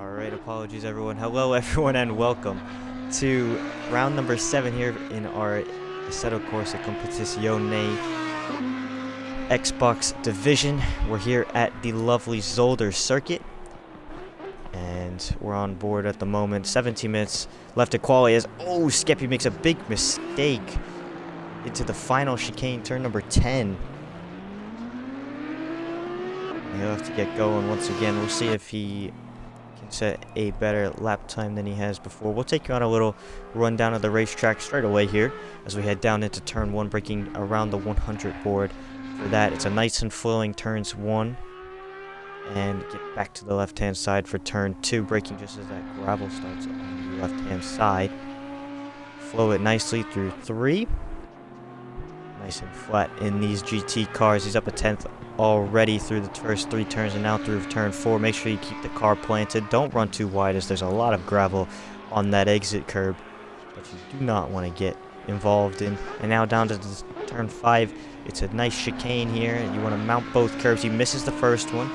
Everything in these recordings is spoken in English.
Alright, apologies everyone. Hello everyone and welcome to round number 7 here in our Assetto Corsa Competizione Xbox division. We're here at the lovely Zolder circuit and we're on board at the moment. 17 minutes left to quali as Skeppy makes a big mistake into the final chicane, turn number 10. He'll have to get going once again. We'll see if he can set a better lap time than he has before. We'll take you on a little rundown of the racetrack straight away here as we head down into turn 1, breaking around the 100 board. For that, it's a nice and flowing turns 1 and get back to the left hand side for turn 2, braking just as that gravel starts on the left hand side. Flow it nicely through 3. Nice and flat in these GT cars. He's up a 10th already through the first 3 turns and now through turn 4. Make sure you keep the car planted. Don't run too wide as there's a lot of gravel on that exit curb that you do not want to get involved in. And now down to turn 5. It's a nice chicane here. You want to mount both curbs. He misses the first one.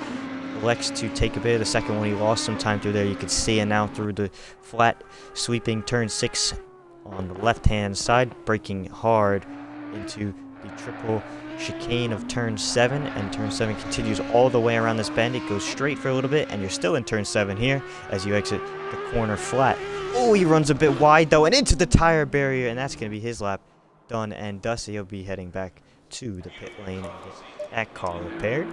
Elects to take a bit of the second one. He lost some time through there. You can see it now through the flat sweeping turn 6 on the left hand side, braking hard into the triple chicane of turn 7, and turn 7 continues all the way around this bend. It goes straight for a little bit and you're still in turn 7 here as you exit the corner flat. He runs a bit wide though and into the tire barrier, and that's going to be his lap done and dusty. He'll be heading back to the pit lane and get that car repaired.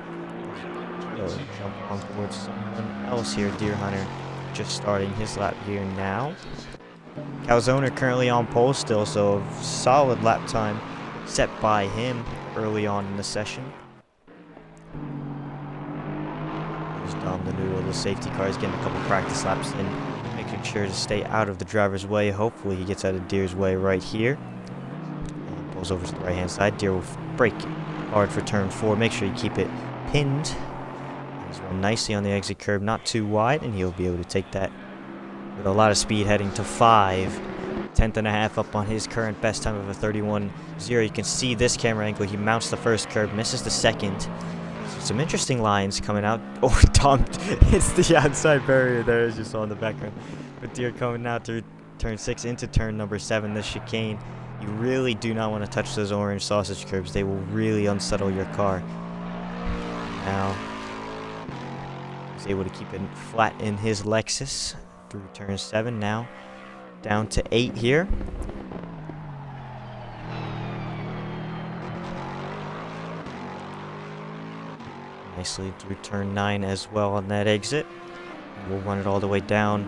He'll jump on board someone else here. Deer Hunter just starting his lap here now. Calzone currently on pole still, so a solid lap time set by him early on in the session. He's down the noodle of the safety car. He's getting a couple practice laps in, making sure to stay out of the driver's way. Hopefully he gets out of Deer's way right here. And pulls over to the right hand side. Deer will brake hard for turn 4. Make sure you keep it pinned. He's run nicely on the exit curb, not too wide, and he'll be able to take that with a lot of speed heading to 5. 10th and a half up on his current best time of a 31.0. You can see this camera angle. He mounts the first curb, misses the second. Some interesting lines coming out. Tom hits the outside barrier there, as you saw in the background. But Deer coming out through turn 6 into turn number 7, this chicane. You really do not want to touch those orange sausage curbs. They will really unsettle your car. Now, he's able to keep it flat in his Lexus through turn 7 now. Down to 8 here. Nicely through turn 9 as well on that exit. And we'll run it all the way down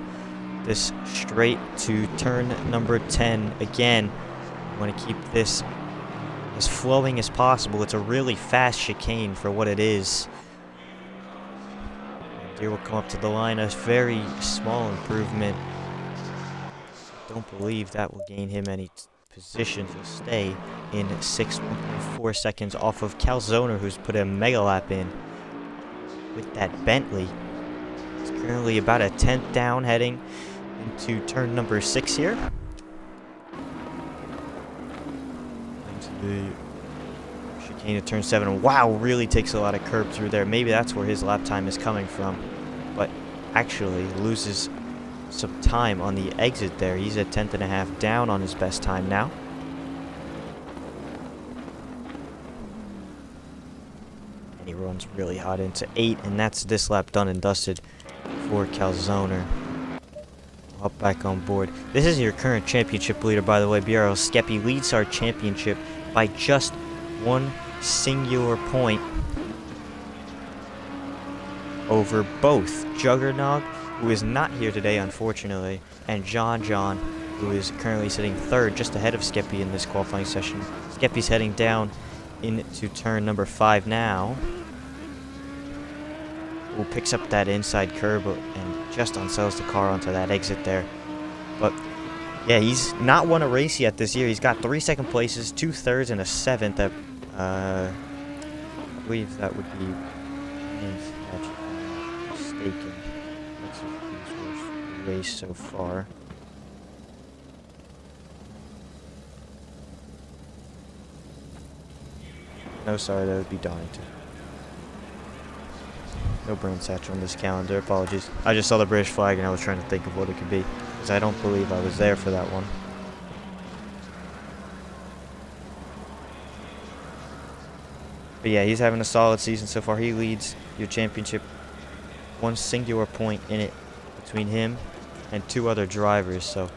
this straight to turn number 10. Again, you want to keep this as flowing as possible. It's a really fast chicane for what it is. Deer will come up to the line. A very small improvement. Don't believe that will gain him any position to stay in 6.4 seconds off of Calzone, who's put a mega lap in with that Bentley. It's currently about a 10th down heading into turn number 6 here. Into the chicane of turn 7. Wow, really takes a lot of curb through there. Maybe that's where his lap time is coming from, but actually loses some time on the exit there. He's a 10th and a half down on his best time now. And he runs really hot into 8, and that's this lap done and dusted for Calzone. Hop back on board. This is your current championship leader, by the way. BRL Skeppy leads our championship by just 1 singular point over both Juggernog, who is not here today, unfortunately, and John, who is currently sitting 3rd, just ahead of Skeppy in this qualifying session. Skeppy's heading down into turn number 5 now. Who picks up that inside curb and just unsettles the car onto that exit there. But yeah, he's not won a race yet this year. He's got 3 second places, 2 thirds, and a 7th. I believe that would be mistaken. Race so far. No, sorry, that would be Donington. No Brand Satchel on this calendar. Apologies. I just saw the British flag and I was trying to think of what it could be, because I don't believe I was there for that one. But yeah, he's having a solid season so far. He leads your championship, one singular point in it between him and 2 other drivers. So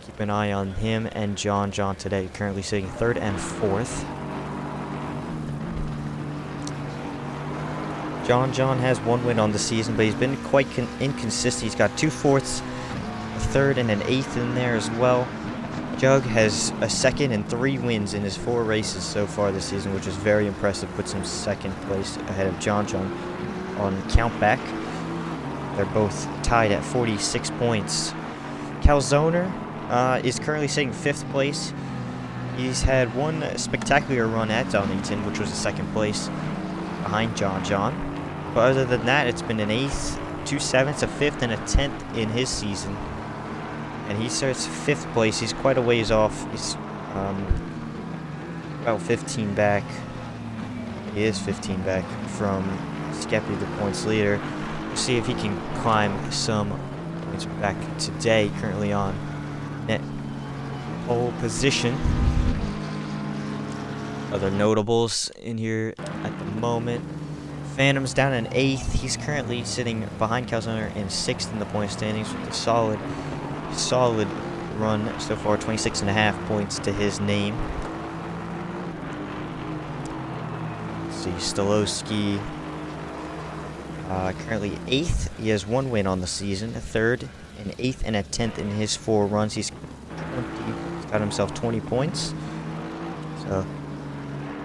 keep an eye on him and John today. Currently sitting 3rd and 4th. John has 1 win on the season, but he's been quite inconsistent. He's got 2 4ths, a 3rd, and an 8th in there as well. Jug has a 2nd and 3 wins in his 4 races so far this season, which is very impressive. Puts him 2nd place ahead of John on countback. They're both tied at 46 points. Zolder is currently sitting 5th place. He's had 1 spectacular run at Donington, which was a 2nd place behind John. But other than that, it's been an 8th, 2 7ths, a 5th, and a 10th in his season. And he starts 5th place. He's quite a ways off. He's about 15 back. He is 15 back from Skeppy, the points leader. We'll see if he can climb some points back today. Currently on net pole position. Other notables in here at the moment. Phantom's down in 8th. He's currently sitting behind Calzoner in 6th in the point standings with a solid run so far, 26.5 points to his name. Let's see, Stolowski currently 8th. He has 1 win on the season, a 3rd, an 8th, and a 10th in his 4 runs. He's got himself 20 points. So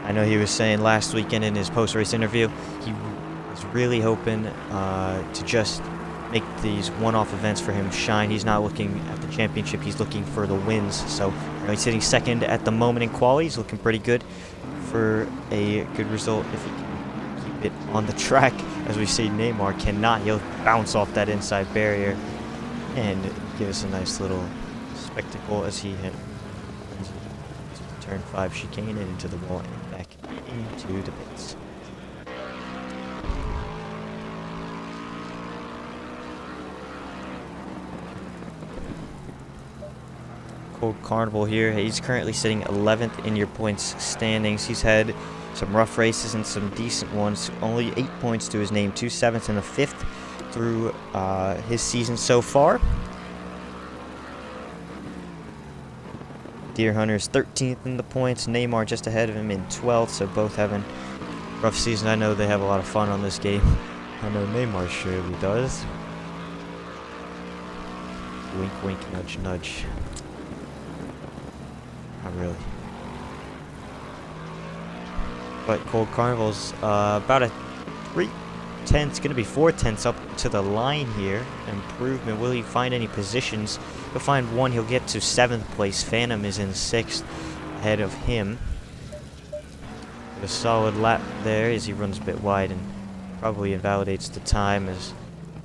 I know he was saying last weekend in his post-race interview, he was really hoping to just make these one-off events for him shine. He's not looking at the championship, he's looking for the wins. So he's sitting 2nd at the moment in quali. He's looking pretty good for a good result if he can keep it on the track. As we see, Neymar cannot. He'll bounce off that inside barrier and give us a nice little spectacle as he hit turn 5 chicane and into the wall and back into the pits. Cold Carnival here. He's currently sitting 11th in your points standings. He's had some rough races and some decent ones. Only 8 points to his name, 2 7ths and a 5th through his season so far. Deer Hunter's 13th in the points. Neymar just ahead of him in 12th, so both having rough season. I know they have a lot of fun on this game. I know Neymar surely does. Wink, wink, nudge, nudge. Not really. But Cold Carnival's about a 3/10. It's going to be 4/10 up to the line here. Improvement. Will he find any positions? He'll find 1. He'll get to 7th place. Phantom is in 6th ahead of him. With a solid lap there as he runs a bit wide and probably invalidates the time as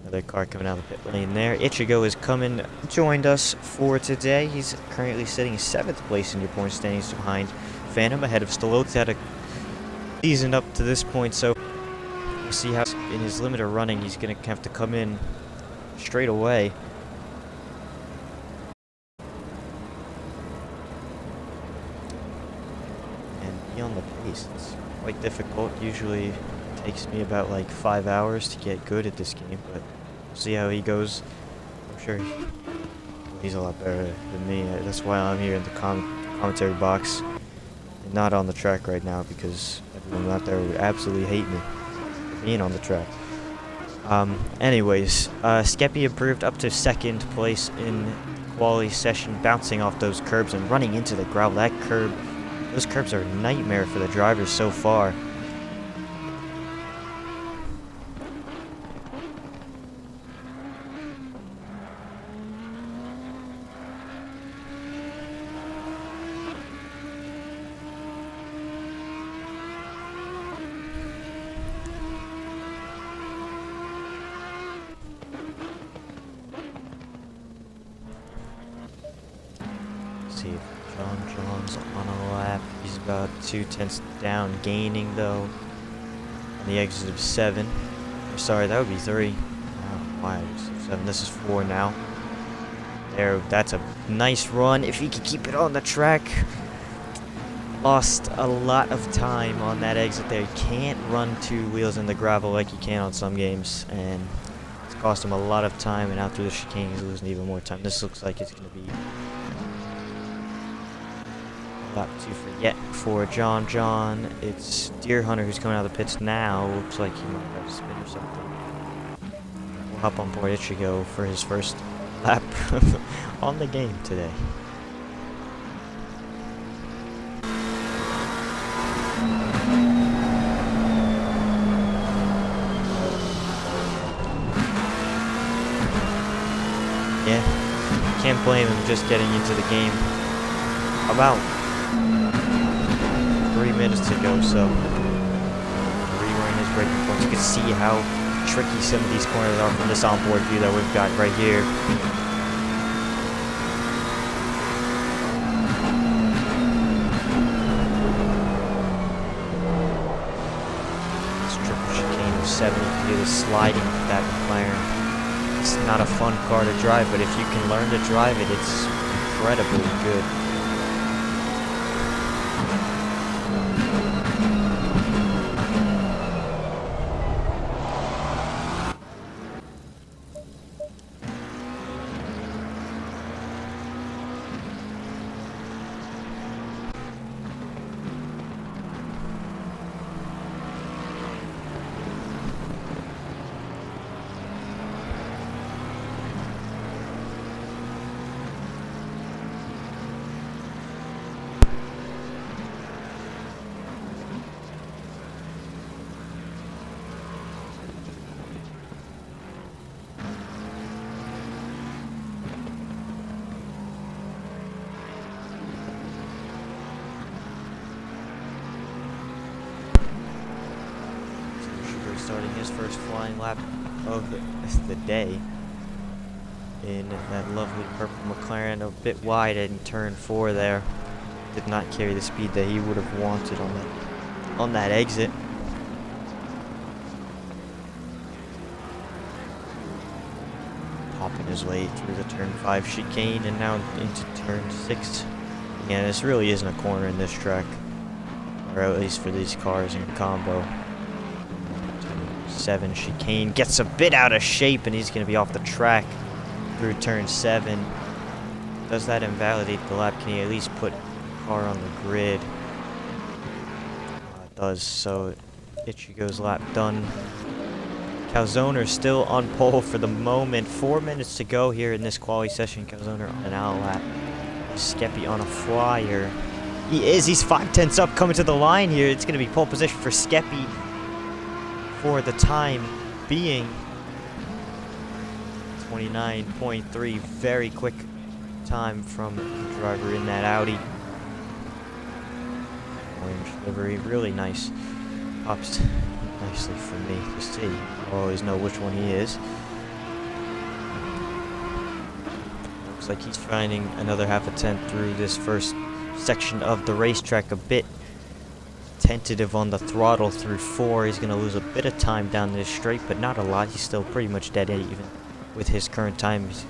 another car coming out of the pit lane there. Ichigo is joined us for today. He's currently sitting 7th place in your point standings behind Phantom, ahead of Stolowski. Had a season up to this point, so we'll see how in his limited running he's going to have to come in straight away. And be on the pace. It's quite difficult. Usually it takes me about like 5 hours to get good at this game, but we'll see how he goes. I'm sure he's a lot better than me. That's why I'm here in the commentary box and not on the track right now, because everyone out there would absolutely hate me for being on the track. Anyways, Skeppy improved up to 2nd place in quali session, bouncing off those curbs and running into the gravel. Those curbs are a nightmare for the drivers so far. See if John's on a lap. He's about 2/10 down, gaining though on the exit of 7. Sorry, that would be 3. Why? 7. This is 4 now. There, that's a nice run. If he could keep it on the track. Lost a lot of time on that exit there. You can't run 2 wheels in the gravel like you can on some games, and it's cost him a lot of time, and out through the chicane he's losing even more time. This looks like it's going to be a lot to forget for John. It's Deer Hunter who's coming out of the pits now. Looks like he might have a spin or something. We'll hop on board Ichigo for his first lap on the game today. Yeah, can't blame him just getting into the game. About 3 minutes to go, so rewearing his braking points. You can see how tricky some of these corners are from this onboard view that we've got right here. This triple chicane of 7, you can do the sliding with that McLaren. It's not a fun car to drive, but if you can learn to drive it, it's incredibly good. Starting his first flying lap of the day in that lovely purple McLaren, a bit wide in turn 4 there. Did not carry the speed that he would have wanted on that exit. Popping his way through the turn 5 chicane and now into turn 6. Again, this really isn't a corner in this track, or at least for these cars in combo. 7 chicane gets a bit out of shape, and he's going to be off the track through turn 7. Does that invalidate the lap? Can he at least put the car on the grid? It does, so Ichigo's lap done. Calzoner still on pole for the moment. 4 minutes to go here in this quali session. Calzoner on an out lap. Skeppy on a flyer. He's 5/10 up coming to the line here. It's going to be pole position for Skeppy for the time being. 29.3, very quick time from the driver in that Audi. Orange livery, really nice. Pops nicely for me to see. I always know which one he is. Looks like he's finding another half a tenth through this first section of the racetrack. A bit tentative on the throttle through 4. He's going to lose a bit of time down this straight, but not a lot. He's still pretty much dead even with his current time. He's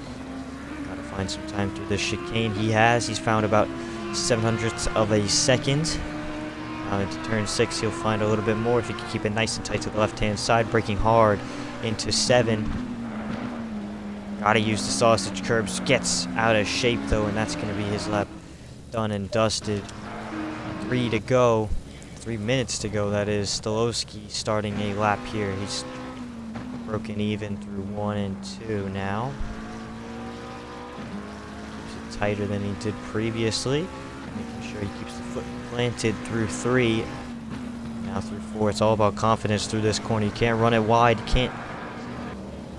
got to find some time through this chicane. He's found about 7/100ths of a second. Now into turn 6, he'll find a little bit more if he can keep it nice and tight to the left-hand side. Braking hard into 7. Got to use the sausage curbs. Gets out of shape though, and that's going to be his lap done and dusted. 3 to go. 3 minutes to go, that is. Stolowski starting a lap here. He's broken even through 1 and 2 now. Keeps it tighter than he did previously. Making sure he keeps the foot planted through 3. Now through 4. It's all about confidence through this corner. You can't run it wide. You can't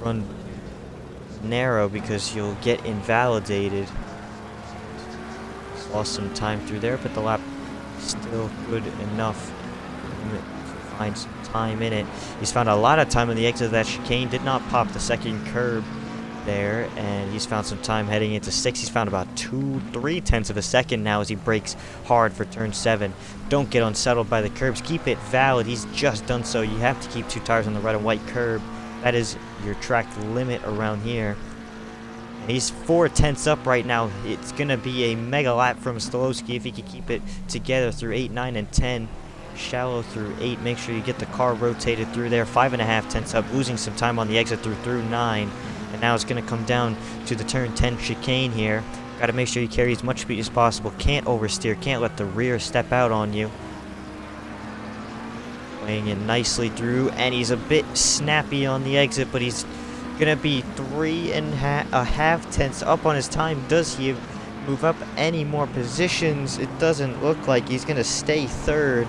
run narrow because you'll get invalidated. He's lost some time through there, but the lap still good enough to find some time in it. He's found a lot of time on the exit of that chicane. Did not pop the second curb there, and he's found some time heading into 6. He's found about 3/10 of a second now as he brakes hard for turn 7. Don't get unsettled by the curbs. Keep it valid. He's just done so. You have to keep 2 tires on the red and white curb. That is your track limit around here. He's 4/10 up right now. It's going to be a mega lap from Stolowski if he can keep it together through 8, 9, and 10. Shallow through 8. Make sure you get the car rotated through there. 5.5 up, losing some time on the exit through 9. And now it's going to come down to the turn 10 chicane here. Got to make sure you carry as much speed as possible. Can't oversteer. Can't let the rear step out on you. Weighing in nicely through, and he's a bit snappy on the exit, but he's gonna be 3.5 up on his time. Does he move up any more positions? It doesn't look like he's gonna stay third.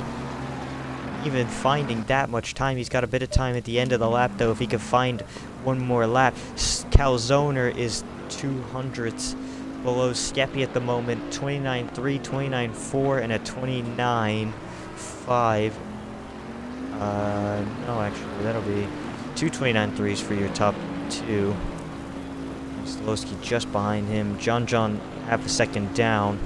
Even finding that much time, he's got a bit of time at the end of the lap though. If he could find one more lap. Zolder is 200ths below Skeppy at the moment. 29.3, 29.4, and a 29.5. No, actually, that'll be 2 29.3s for your top 2. Stolowski just behind him. John half a second down.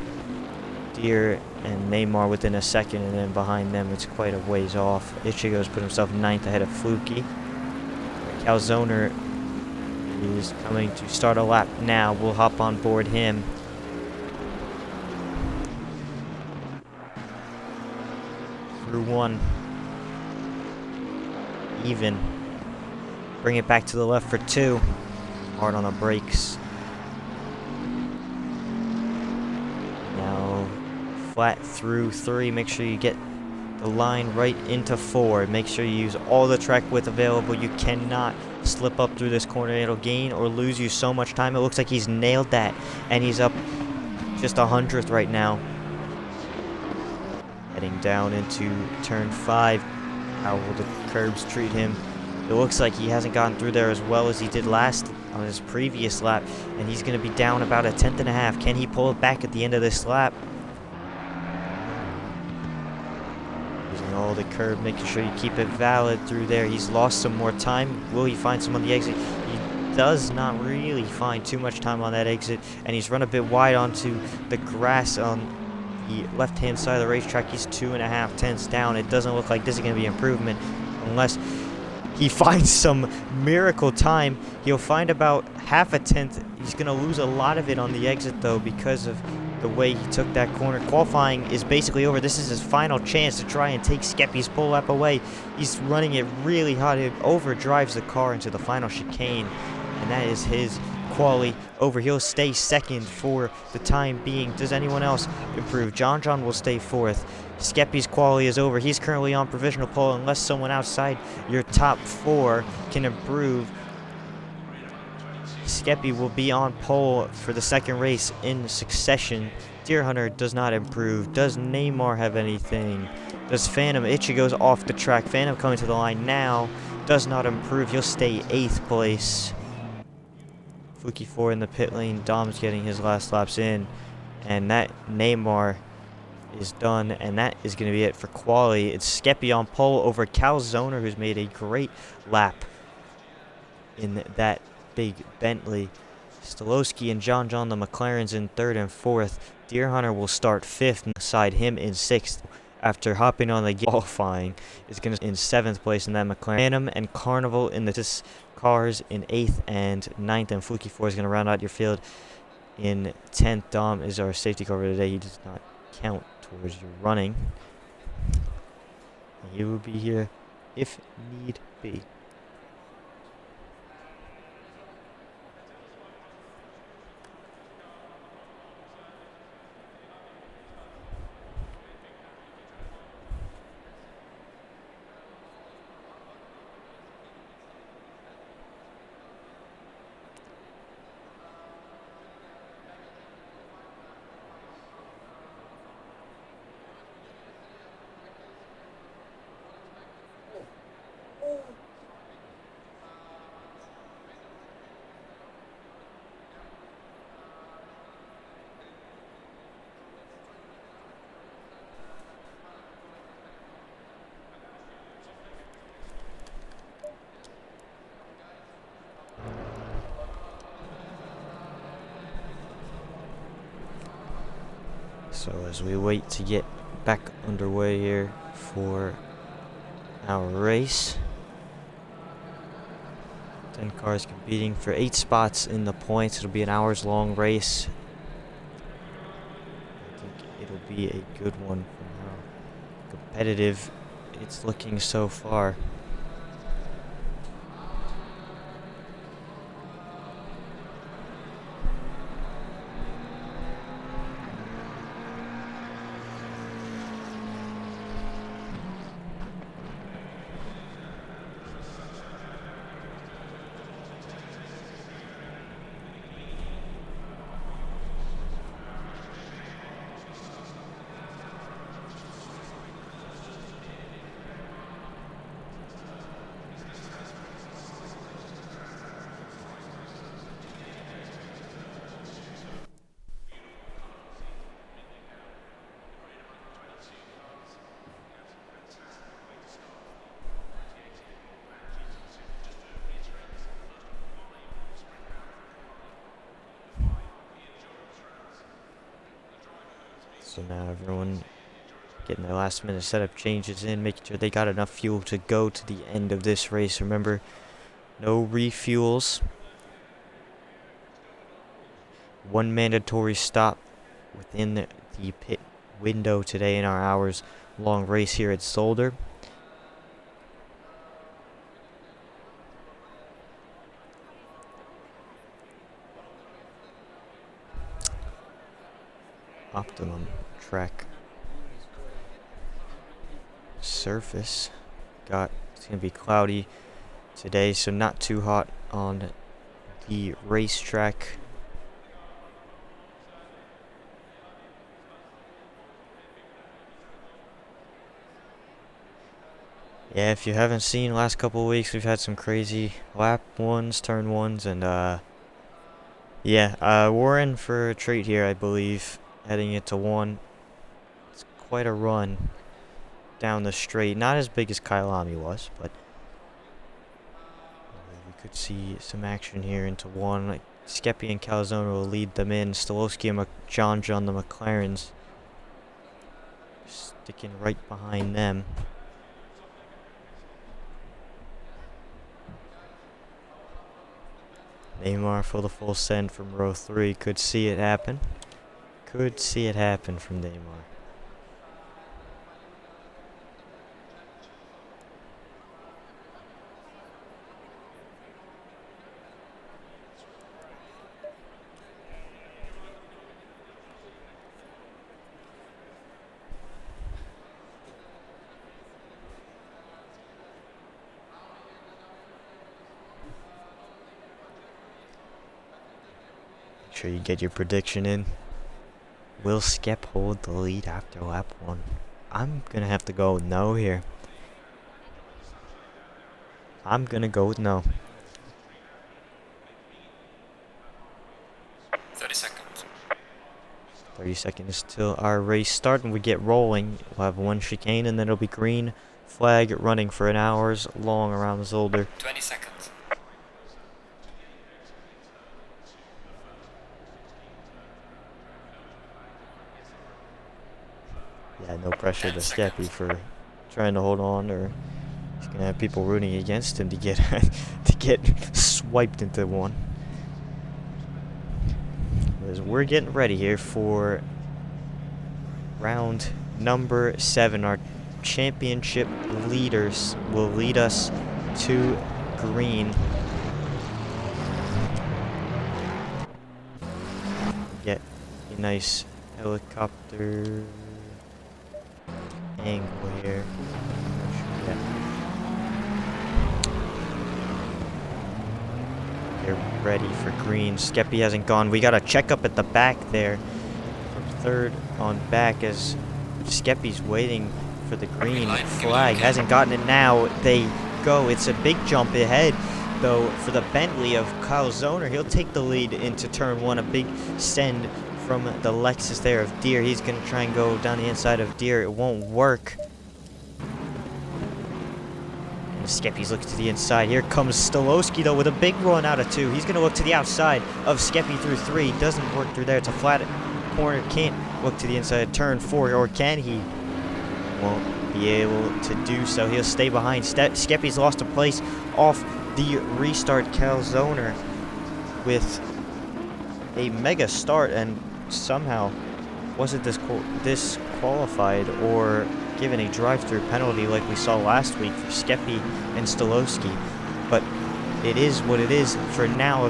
Deere and Neymar within a second, and then behind them it's quite a ways off. Ichigo's put himself 9th ahead of Fluky. Calzoner is coming to start a lap now. We'll hop on board him. Through 1. Even. Bring it back to the left for 2. Hard on the brakes. Now flat through 3. Make sure you get the line right into 4. Make sure you use all the track width available. You cannot slip up through this corner. It'll gain or lose you so much time. It looks like he's nailed that, and he's up just 100th right now. Heading down into turn 5. How will the curbs treat him? It looks like he hasn't gotten through there as well as he did last on his previous lap, and he's going to be down about 1/10.5. Can he pull it back at the end of this lap? Using all the curb, making sure you keep it valid through there. He's lost some more time. Will he find some on the exit? He does not really find too much time on that exit, and he's run a bit wide onto the grass on the left-hand side of the racetrack. He's 2.5 down. It doesn't look like this is going to be improvement unless he finds some miracle time. He'll find about 0.5. He's going to lose a lot of it on the exit, though, because of the way he took that corner. Qualifying is basically over. This is his final chance to try and take Skeppy's pole lap away. He's running it really hot. It overdrives the car into the final chicane, and that is his quali over. He'll stay 2nd for the time being. Does anyone else improve? John will stay 4th. Skeppy's quali is over. He's currently on provisional pole unless someone outside your top 4 can improve. Skeppy will be on pole for the 2nd race in succession. Deer Hunter does not improve. Does Neymar have anything? Does Phantom? Ichigo's off the track. Phantom coming to the line now. Does not improve. He'll stay 8th place. Fluky 4 in the pit lane. Dom's getting his last laps in. And that Neymar is done. And that is going to be it for quali. It's Skeppy on pole over Calzoner, who's made a great lap in that big Bentley. Stolowski and John the McLarens in 3rd and 4th. Deer Hunter will start 5th beside him in 6th. After hopping on the qualifying, is going to in 7th place in that McLaren. Phantom and Carnival in the cars in 8th and 9th, and Fluky 4 is going to round out your field in 10th. Dom is our safety car for today. He does not count towards your running. He will be here if need be. So as we wait to get back underway here for our race, 10 cars competing for 8 spots in the points. It'll be an hours-long race. I think it'll be a good one from how competitive it's looking so far. So now everyone getting their last minute setup changes in, making sure they got enough fuel to go to the end of this race. Remember, no refuels. One mandatory stop within the pit window today in our hours-long race here at Zolder. Optimum track surface. It's gonna be cloudy today, so not too hot on the racetrack. Yeah, if you haven't seen last couple of weeks, we've had some crazy lap ones, turn ones, and yeah, we're in for a treat here, I believe. Heading into one. It's quite a run down the straight. Not as big as Kyalami was, but we could see some action here into one. Like Skeppy and Calzone will lead them in. Stolowski and John the McLarens sticking right behind them. Neymar for the full send from row 3. Could see it happen. Could see it happen from Neymar. Make sure you get your prediction in. Will Skep hold the lead after lap 1? I'm gonna have to go with no here. I'm gonna go with no. 30 seconds. 30 seconds till our race start, and we get rolling. We'll have one chicane, and then it'll be green flag running for an hours long around Zolder. 20 seconds. Yeah, no pressure to Skeppy for trying to hold on, or he's gonna have people rooting against him to get to get swiped into one. As we're getting ready here for round number 7, our championship leaders will lead us to green. Get a nice helicopter angle here. Get ready for green. Skeppy hasn't gone. We got a checkup at the back there from 3rd on back as Skeppy's waiting for the green flag. Hasn't gotten it now. They go. It's a big jump ahead though for the Bentley of Kyle Zoner. He'll take the lead into turn 1. A big send from the Lexus there of Deere. He's going to try and go down the inside of Deere. It won't work. And Skeppy's looking to the inside. Here comes Stolowski, though, with a big run out of 2. He's going to look to the outside of Skeppy through 3. Doesn't work through there. It's a flat corner, can't look to the inside, turn 4, or can he? Won't be able to do so. He'll stay behind. Skeppy's lost a place off the restart. Calzoner with a mega start and somehow wasn't disqualified or given a drive-through penalty like we saw last week for Skeppy and Stolowski. But it is what it is for now.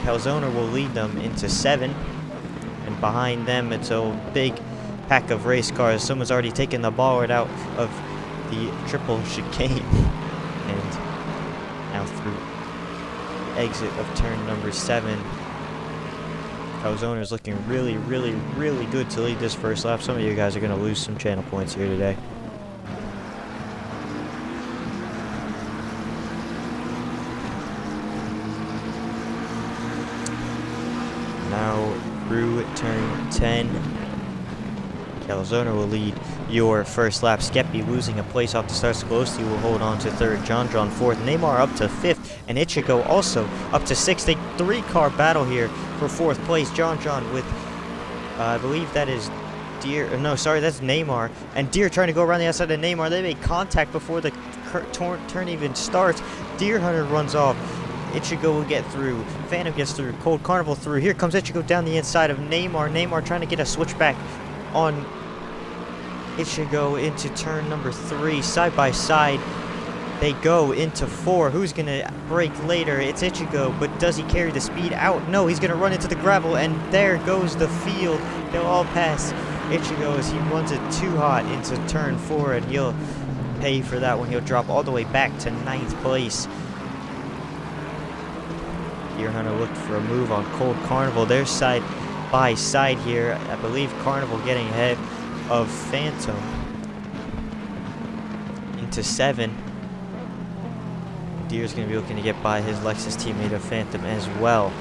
Calzoner will lead them into 7, and behind them it's a big pack of race cars. Someone's already taken the ball right out of the triple chicane, and now through the exit of turn number 7, Calzoner is looking really, really, really good to lead this first lap. Some of you guys are going to lose some channel points here today. Now through turn 10, Calzoner will lead your first lap. Skeppy losing a place off the start. Skoloski will hold on to 3rd. John 4th. Neymar up to 5th. And Ichigo also up to 6th. A 3-car battle here for 4th place. John with, I believe that is Deer. No, sorry, that's Neymar. And Deer trying to go around the outside of Neymar. They make contact before the turn even starts. Deer Hunter runs off. Ichigo will get through. Phantom gets through. Cold Carnival through. Here comes Ichigo down the inside of Neymar. Neymar trying to get a switchback on Ichigo into turn number 3. Side by side they go into 4. Who's going to break later? It's Ichigo, but does he carry the speed out? No, he's going to run into the gravel, and there goes the field. They'll all pass Ichigo as he runs it too hot into turn 4, and he'll pay for that one. He'll drop all the way back to 9th place. Deer Hunter looked for a move on Cold Carnival. They're side by side here. I believe Carnival getting ahead of Phantom into 7. Deer's going to be looking to get by his Lexus teammate of Phantom as well.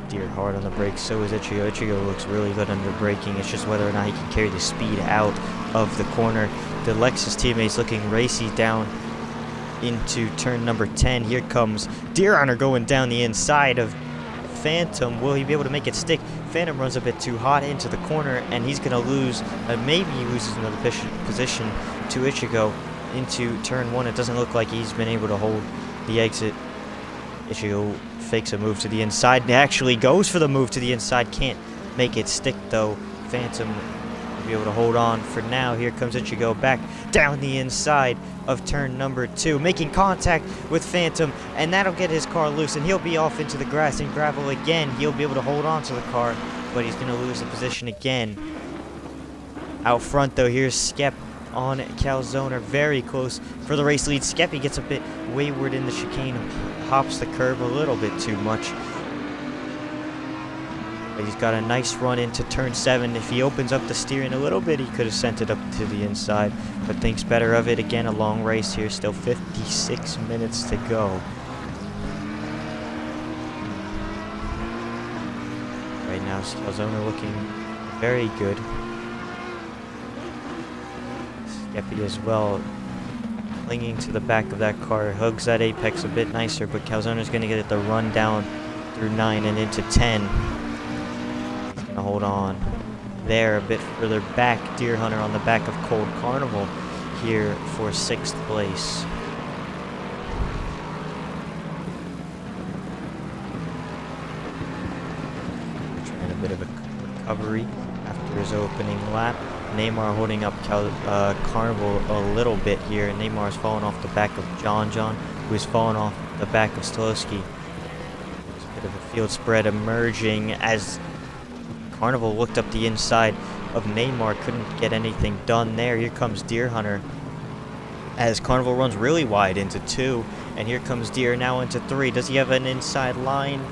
Deer hard on the brakes, so is Ichigo. Ichigo looks really good under braking. It's just whether or not he can carry the speed out of the corner. The Lexus teammates looking racy down into turn number 10. Here comes Deer Hunter going down the inside of Phantom. Will he be able to make it stick? Phantom runs a bit too hot into the corner, and he's going to lose. Maybe he loses another position to Ichigo into turn 1. It doesn't look like he's been able to hold the exit. Ichigo fakes a move to the inside. Actually goes for the move to the inside. Can't make it stick, though. Phantom will be able to hold on for now. Here comes Ichigo back down the inside of turn number 2, making contact with Phantom, and that'll get his car loose, and he'll be off into the grass and gravel again. He'll be able to hold on to the car, but he's going to lose the position again. Out front, though, here's Skep on Calzoner, very close for the race lead. Skeppy gets a bit wayward in the chicane, hops the curb a little bit too much. But he's got a nice run into turn 7. If he opens up the steering a little bit, he could have sent it up to the inside, but thinks better of it. Again, a long race here, still 56 minutes to go. Right now, Calzoner looking very good. Skeppy as well, clinging to the back of that car, hugs that apex a bit nicer, but Calzoner's going to get it the run down through 9 and into 10. He's going to hold on there a bit further back. Deer Hunter on the back of Cold Carnival here for 6th place. Trying a bit of a recovery after his opening lap. Neymar holding up Carnival a little bit here. Neymar's fallen off the back of John, who's fallen off the back of Stolowski. There's a bit of a field spread emerging as Carnival looked up the inside of Neymar, couldn't get anything done there. Here comes Deer Hunter as Carnival runs really wide into 2, and here comes Deer now into 3. Does he have an inside line?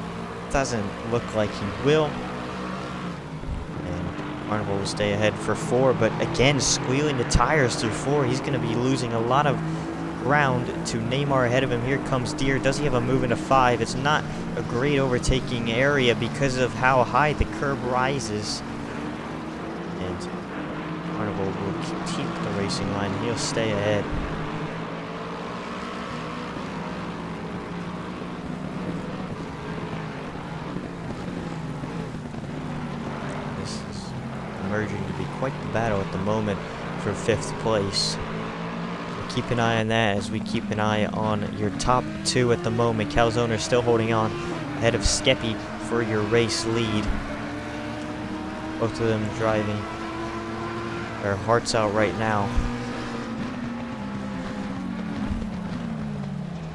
Doesn't look like he will. Carnival will stay ahead for 4, but again, squealing the tires through 4. He's going to be losing a lot of ground to Neymar ahead of him. Here comes Deer. Does he have a move into 5? It's not a great overtaking area because of how high the curb rises. And Carnival will keep the racing line. He'll stay ahead. This is emerging to be quite the battle at the moment for 5th place. Keep an eye on that as we keep an eye on your top 2 at the moment. Calzone still holding on ahead of Skeppy for your race lead. Both of them driving their hearts out right now.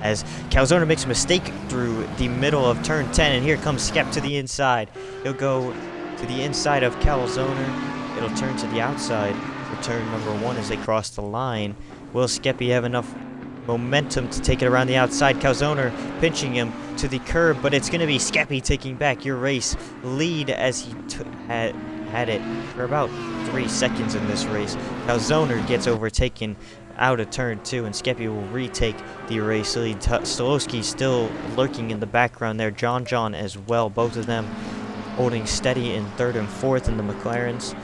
As Calzone makes a mistake through the middle of turn 10, and here comes Skep to the inside. He'll go to the inside of Calzone. It'll turn to the outside for turn number 1 as they cross the line. Will Skeppy have enough momentum to take it around the outside? Calzone pinching him to the curb, but it's going to be Skeppy taking back your race lead as he had it for about 3 seconds in this race. Calzone gets overtaken out of turn 2, and Skeppy will retake the race lead. Stolowski still lurking in the background there. John as well, both of them holding steady in 3rd and 4th in the McLarens.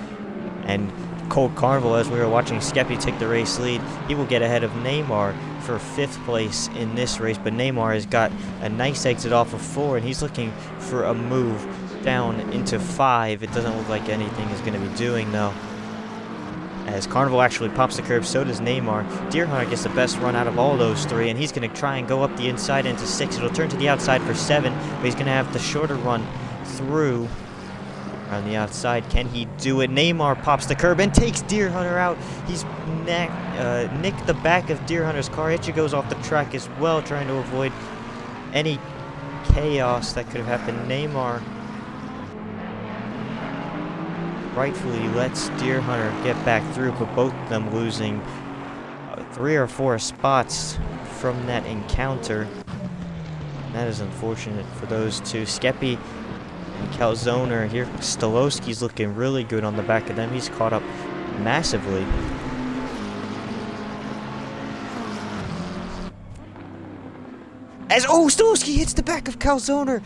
And Cold Carnival, as we were watching Skeppy take the race lead, he will get ahead of Neymar for 5th place in this race, but Neymar has got a nice exit off of 4, and he's looking for a move down into 5. It doesn't look like anything is going to be doing, though. As Carnival actually pops the curb, so does Neymar. Deer Hunter gets the best run out of all those 3, and he's going to try and go up the inside into 6. It'll turn to the outside for 7, but he's going to have the shorter run through on the outside. Can he do it? Neymar pops the curb and takes Deer Hunter out. He's nicked the back of Deer Hunter's car. Itchy goes off the track as well, trying to avoid any chaos that could have happened. Neymar rightfully lets Deer Hunter get back through, but both of them losing 3 or 4 spots from that encounter. That is unfortunate for those two. Skeppy and Calzone here. Stolowski's looking really good on the back of them. He's caught up massively. Stolowski hits the back of Calzone,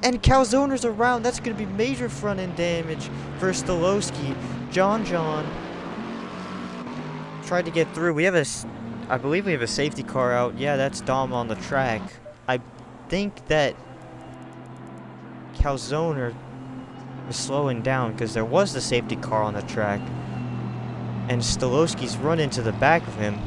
and Calzone's around. That's going to be major front end damage for Stolowski. John tried to get through. I believe we have a safety car out. Yeah, that's Dom on the track. I think that Calzone was slowing down because there was the safety car on the track, and Stolowski's run into the back of him.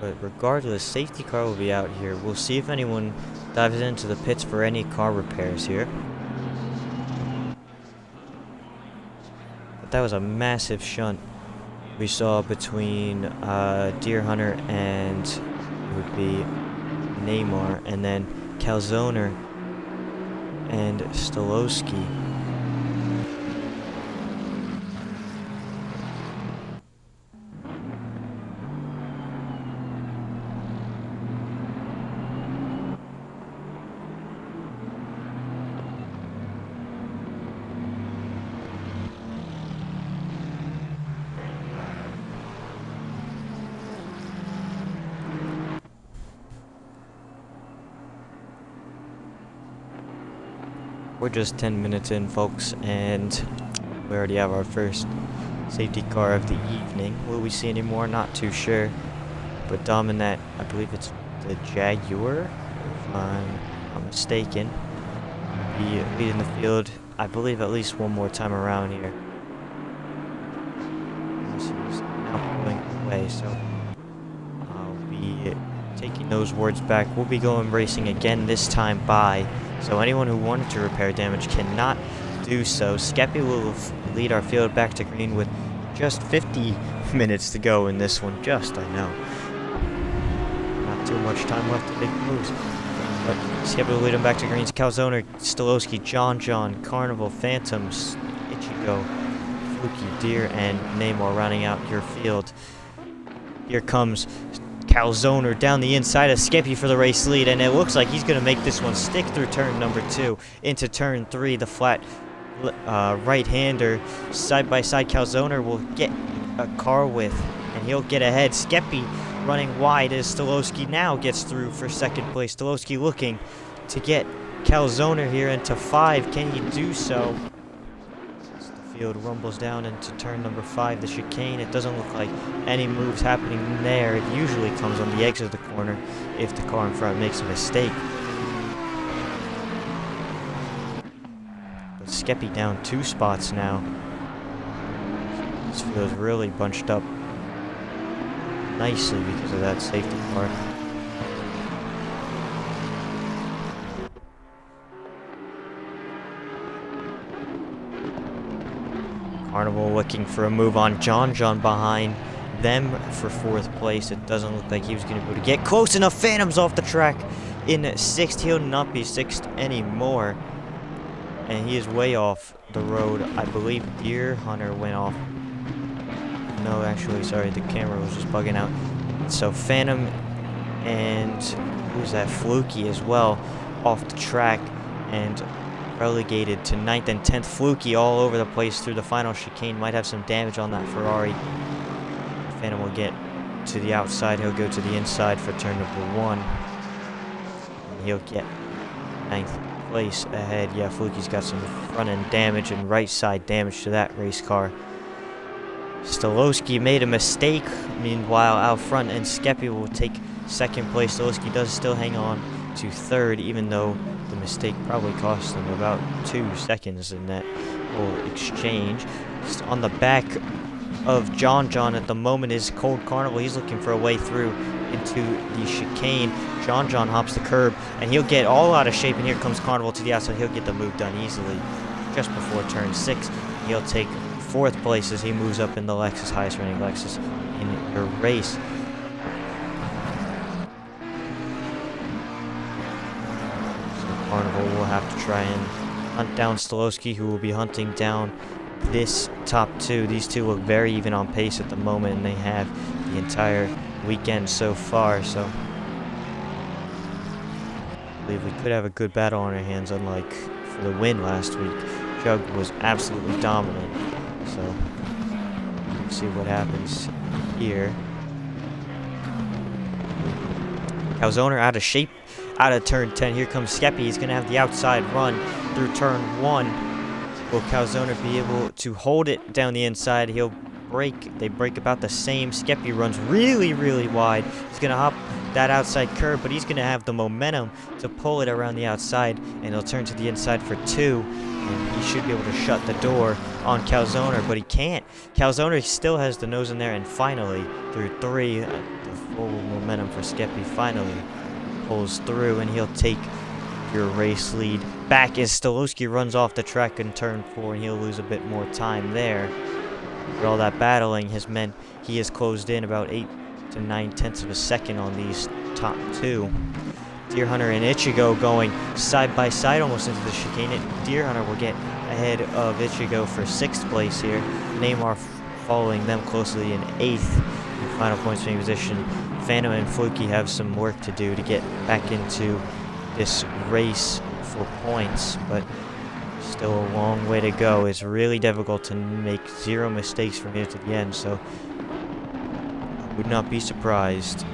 But regardless, safety car will be out here. We'll see if anyone dives into the pits for any car repairs here. But that was a massive shunt we saw between Deer Hunter and it would be Neymar, and then Calzone and Stolowski. We're just 10 minutes in, folks, and we already have our first safety car of the evening. Will we see any more? Not too sure. But Dom in that, I believe it's the Jaguar, if I'm not mistaken, be leading the field, I believe, at least one more time around here. This is now pulling away, so I'll be taking those words back. We'll be going racing again, this time by. So anyone who wanted to repair damage cannot do so. Skeppy will lead our field back to green with just 50 minutes to go in this one. I know. Not too much time left to make moves. But Skeppy will lead him back to greens. Calzone, Stolowski, John, Carnival, Phantoms, Ichigo, Fluky, Deer, and Neymar rounding out your field. Here comes Calzone down the inside of Skeppy for the race lead, and it looks like he's going to make this one stick through turn number 2 into turn 3. The flat right-hander side by side. Calzone will get a car with, and he'll get ahead. Skeppy running wide as Stolowski now gets through for second place. Stolowski looking to get Calzoner here into 5. Can he do so? As the field rumbles down into turn number 5, the chicane. It doesn't look like any moves happening there. It usually comes on the exit of the corner if the car in front makes a mistake. But Skeppy down 2 spots now. This field's really bunched up nicely because of that safety car. Carnival looking for a move on John behind them for 4th place. It doesn't look like he was going to be able to get close enough. Phantom's off the track in 6th. He'll not be 6th anymore. And he is way off the road. I believe Deer Hunter went off. No, actually, sorry, the camera was just bugging out. So Phantom and who's that? Fluky as well off the track and relegated to 9th and 10th. Fluky all over the place through the final chicane. Might have some damage on that Ferrari. Phantom will get to the outside. He'll go to the inside for turn number 1. And he'll get 9th place ahead. Yeah, Fluky's got some front end damage and right side damage to that race car. Stolowski made a mistake, meanwhile, out front, and Skeppy will take 2nd place. Stolowski does still hang on to 3rd, even though the mistake probably cost him about 2 seconds in that whole exchange. Just on the back of John at the moment is Cold Carnival. He's looking for a way through into the chicane. John hops the curb, and he'll get all out of shape, and here comes Carnival to the outside. He'll get the move done easily just before turn 6. He'll take 4th place as he moves up in the Lexus, highest rating Lexus in the race. So Carnival will have to try and hunt down Stolowski, who will be hunting down this top 2. These 2 look very even on pace at the moment, and they have the entire weekend so far. So I believe we could have a good battle on our hands, unlike for the win last week. Jug was absolutely dominant. So, let's see what happens here. Calzoner out of shape, out of turn 10. Here comes Skeppy. He's going to have the outside run through turn 1. Will Calzoner be able to hold it down the inside? He'll break. They break about the same. Skeppy runs really, really wide. He's going to hop that outside curve, but he's going to have the momentum to pull it around the outside, and he'll turn to the inside for 2. And he should be able to shut the door on Calzoner, but he can't. Calzoner still has the nose in there, and finally, through 3, the full momentum for Skeppy finally pulls through, and he'll take your race lead back as Stolowski runs off the track in turn 4, and he'll lose a bit more time there. But all that battling has meant he has closed in about 8 to 9 tenths of a second on these top 2. Deer Hunter and Ichigo going side by side almost into the chicane. Deer Hunter will get ahead of Ichigo for 6th place here. Neymar following them closely in 8th. In final points winning position. Phantom and Fluky have some work to do to get back into this race for points, but still a long way to go. It's really difficult to make 0 mistakes from here to the end, so I would not be surprised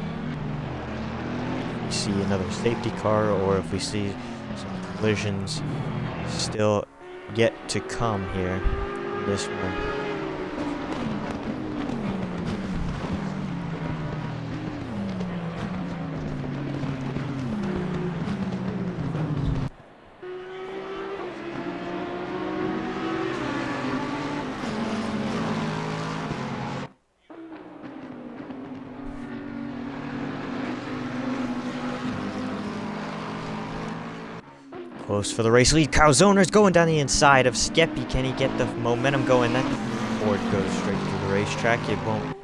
we see another safety car, or if we see some collisions still yet to come here in this one. Close for the race lead. Calzoner's going down the inside of Skeppy. Can he get the momentum going? That board goes straight through the racetrack. It won't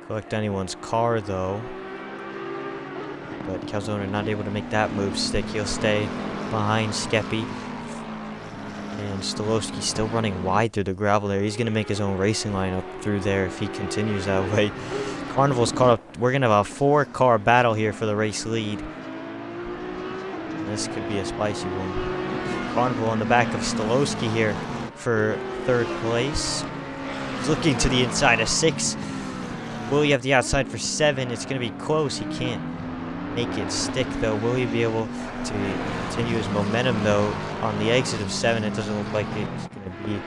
collect anyone's car, though. But Calzoner not able to make that move stick. He'll stay behind Skeppy. And Stolowski still running wide through the gravel there. He's going to make his own racing lineup through there if he continues that way. Carnival's caught up. We're going to have a 4-car battle here for the race lead. This could be a spicy one. Carnival on the back of Stolowski here for 3rd place. He's looking to the inside of 6. Will he have the outside for 7? It's going to be close. He can't make it stick, though. Will he be able to continue his momentum, though? On the exit of 7, it doesn't look like it's going to be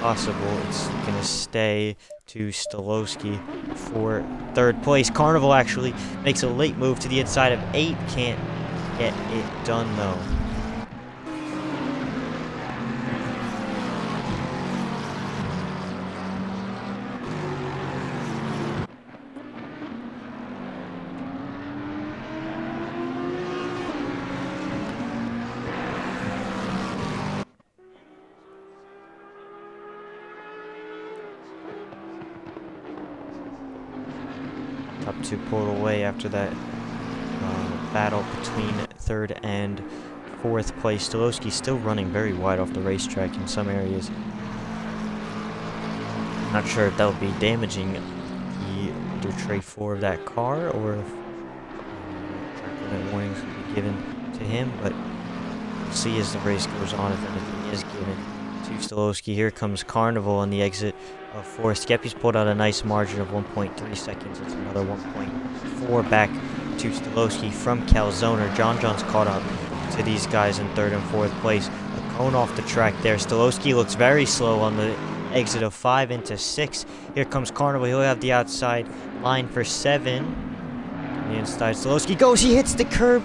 possible. It's going to stay to Stolowski for 3rd place. Carnival actually makes a late move to the inside of 8. Can't get it done, though. Top 2 pulled away after that battle between 3rd and 4th place. Stolowski still running very wide off the racetrack in some areas. Not sure if that will be damaging the under tray 4 of that car, or if track limit warnings will be given to him, but we'll see as the race goes on if anything is given to Stolowski. Here comes Carnival on the exit of 4th. Skeppy's pulled out a nice margin of 1.3 seconds. It's another 1.4 back to Stolowski from Calzoner. John's caught up to these guys in 3rd and 4th place. A cone off the track there. Stolowski looks very slow on the exit of 5 into 6. Here comes Carnival. He'll have the outside line for 7. On the inside, Stolowski goes. He hits the curb.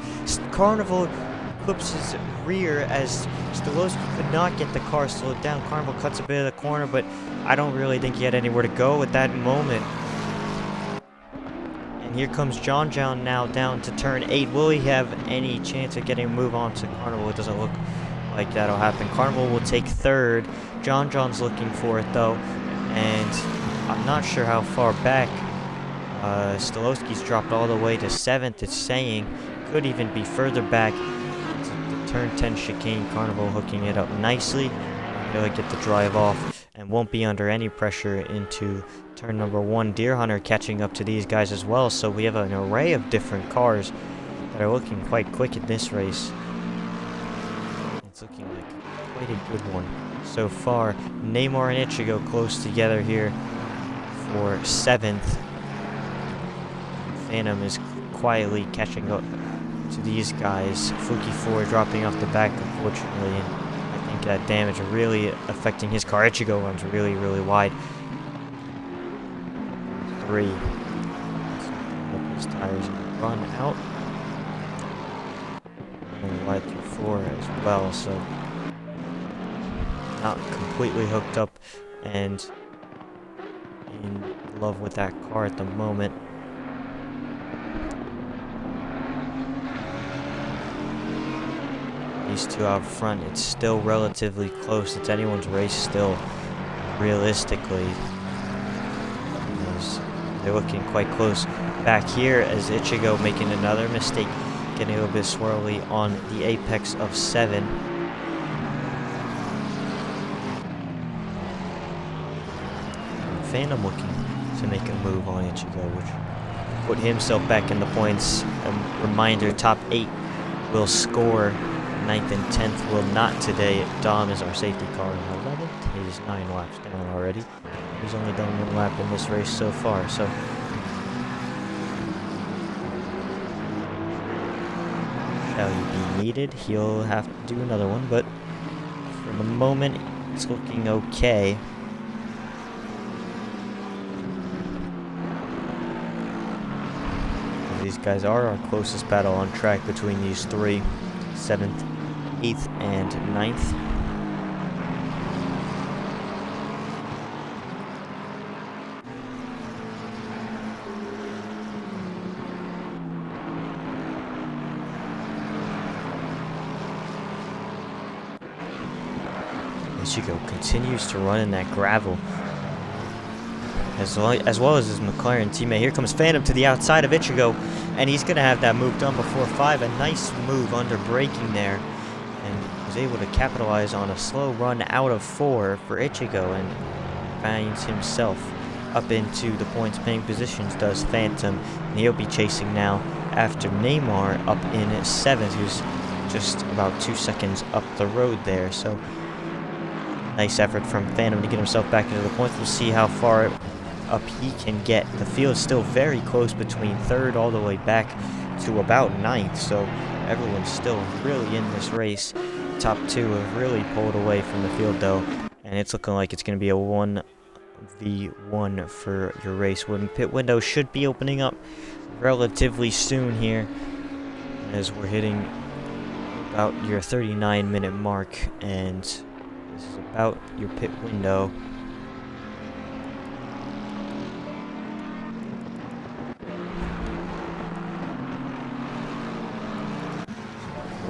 Carnival clips his rear as Stolowski could not get the car slowed down. Carnival cuts a bit of the corner, but I don't really think he had anywhere to go at that moment. And here comes John now down to turn 8. Will he have any chance of getting a move on to Carnival? It doesn't look like that'll happen. Carnival will take 3rd. John's looking for it, though, and I'm not sure how far back. Stolowski's dropped all the way to 7th, it's saying. Could even be further back. Turn 10 chicane. Carnival hooking it up nicely. Really get the drive off and won't be under any pressure into turn number 1. Deer Hunter catching up to these guys as well, so we have an array of different cars that are looking quite quick in this race. It's looking like quite a good one so far. Neymar and Ichigo close together here for 7th. Phantom is quietly catching up to these guys. Fluky 4 dropping off the back, unfortunately, and I think that damage really affecting his car. Ichigo runs really wide. 3. His tires run out. And wide through 4 as well, so not completely hooked up and in love with that car at the moment. These 2 out front, it's still relatively close. It's anyone's race still, realistically. They're looking quite close back here as Ichigo making another mistake, getting a little bit swirly on the apex of 7. Phantom looking to make a move on Ichigo, which put himself back in the points. A reminder, top 8 will score. 9th and 10th will not today. Dom is our safety car in 11th. He's 9 laps down already. He's only done 1 lap in this race so far, so shall he be needed, he'll have to do another one, but for the moment it's looking okay. These guys are our closest battle on track between these 3, 7th, 8th, and 9th. Ichigo continues to run in that gravel, as well as his McLaren teammate. Here comes Phantom to the outside of Ichigo, and he's going to have that move done before 5. A nice move under braking there, and was able to capitalize on a slow run out of 4 for Ichigo, and finds himself up into the points paying positions, does Phantom, and he'll be chasing now after Neymar up in 7th, who's just about 2 seconds up the road there. So nice effort from Phantom to get himself back into the points. We'll see how far up he can get. The field's still very close between third all the way back to about ninth, so everyone's still really in this race. Top two have really pulled away from the field though, and it's looking like it's going to be a 1v1 for your race. When pit window should be opening up relatively soon here, as we're hitting about your 39-minute mark, and this is about your pit window.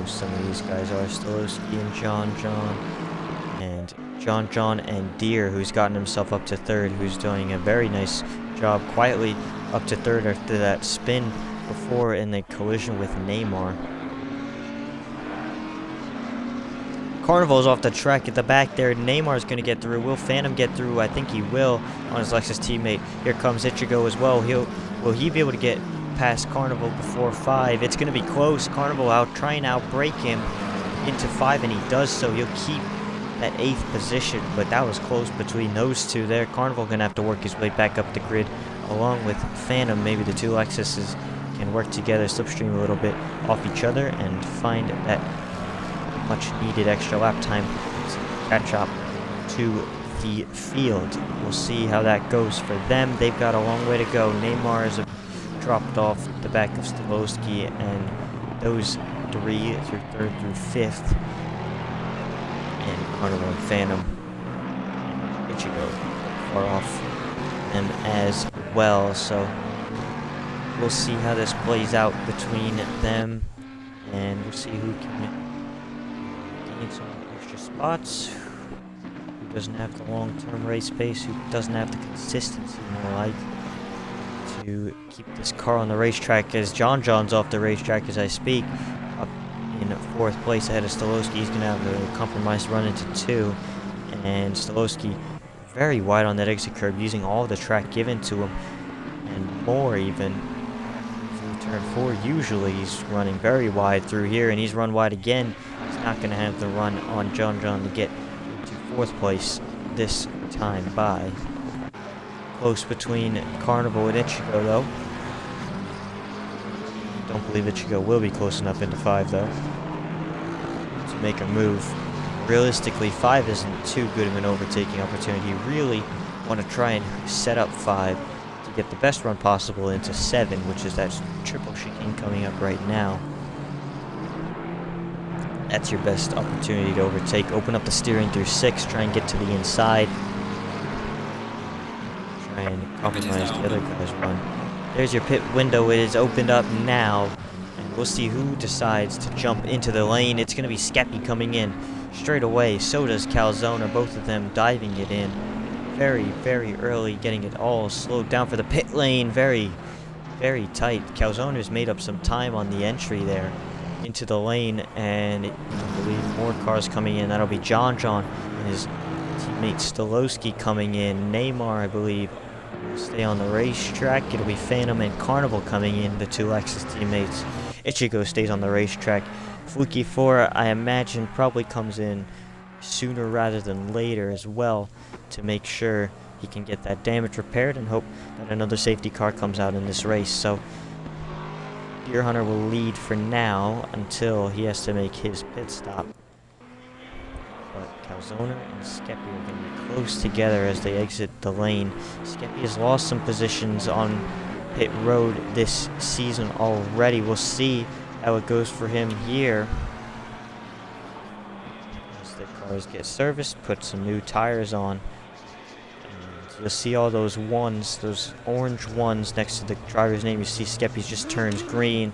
Some of these guys are Stolowski and John and Deere, who's gotten himself up to third, who's doing a very nice job quietly up to third after that spin before in the collision with Neymar. Carnival's off the track at the back there. Neymar's going to get through. Will Phantom get through? I think he will on his Lexus teammate. Here comes Ichigo as well. Will he be able to get past Carnival before 5? It's going to be close. Carnival trying to outbrake him into 5, and he does so. He'll keep that 8th position, but that was close between those two there. Carnival going to have to work his way back up the grid along with Phantom. Maybe the two Lexuses can work together, slipstream a little bit off each other, and find that much needed extra lap time to catch up to the field. We'll see how that goes for them. They've got a long way to go. Neymar is dropped off the back of Stolowski, and those three through third through fifth, and Carnival and Phantom and Ichigo far off them as well. So we'll see how this plays out between them, and we'll see who can gain some extra spots, who doesn't have the long-term race pace, who doesn't have the consistency more like to keep this car on the racetrack, as John's off the racetrack as I speak, up in 4th place ahead of Stolowski. He's going to have a compromised run into 2, and Stolowski very wide on that exit curb, using all the track given to him, and more even. Through turn 4, usually he's running very wide through here, and he's run wide again. He's not going to have the run on John to get to 4th place this time by. Close between Carnival and Ichigo though. Don't believe Ichigo will be close enough into 5 though to make a move. Realistically, 5 isn't too good of an overtaking opportunity. You really want to try and set up 5 to get the best run possible into 7, which is that triple chicane coming up right now. That's your best opportunity to overtake. Open up the steering through 6, try and get to the inside. And compromise the other guy's run. There's your pit window. It is opened up now, and we'll see who decides to jump into the lane. It's going to be Skeppy coming in straight away. So does Calzone, both of them diving it in very, very early, getting it all slowed down for the pit lane. Very, very tight. Calzone has made up some time on the entry there into the lane, and I believe more cars coming in. That'll be John and his teammate Stolowski coming in. Neymar, I believe, will stay on the racetrack. It'll be Phantom and Carnival coming in, the two Lexus teammates. Ichigo stays on the racetrack. Fluky 4, I imagine, probably comes in sooner rather than later as well to make sure he can get that damage repaired and hope that another safety car comes out in this race. So Deer Hunter will lead for now until he has to make his pit stop. But Calzone and Skeppy are going to be close together as they exit the lane. Skeppy has lost some positions on pit road this season already. We'll see how it goes for him here. As the cars get serviced, put some new tires on. And you'll see all those ones, those orange ones next to the driver's name. You see Skeppy's just turns green.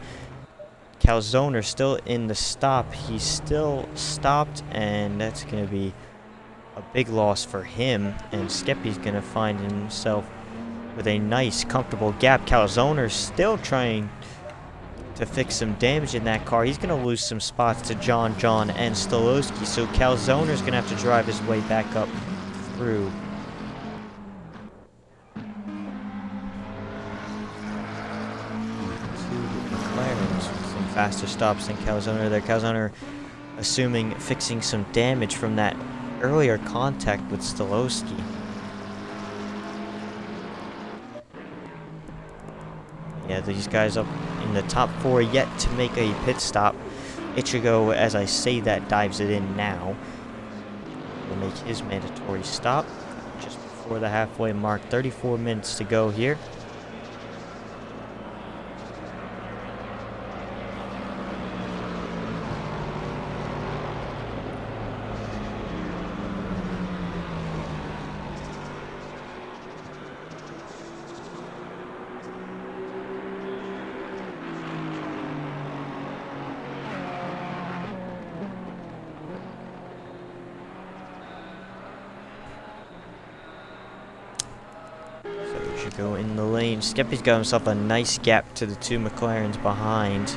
Calzone still in the stop. He's still stopped, and that's going to be a big loss for him. And Skeppy's going to find himself with a nice, comfortable gap. Calzone still trying to fix some damage in that car. He's going to lose some spots to John and Stolowski. So Calzone's going to have to drive his way back up through. Faster stops than Calzone there. Calzone assuming fixing some damage from that earlier contact with Stolowski. Yeah, these guys up in the top 4 yet to make a pit stop. Ichigo, as I say that, dives it in now. Will make his mandatory stop just before the halfway mark. 34 minutes to go here. Go in the lane. Skeppy's got himself a nice gap to the 2 McLarens behind,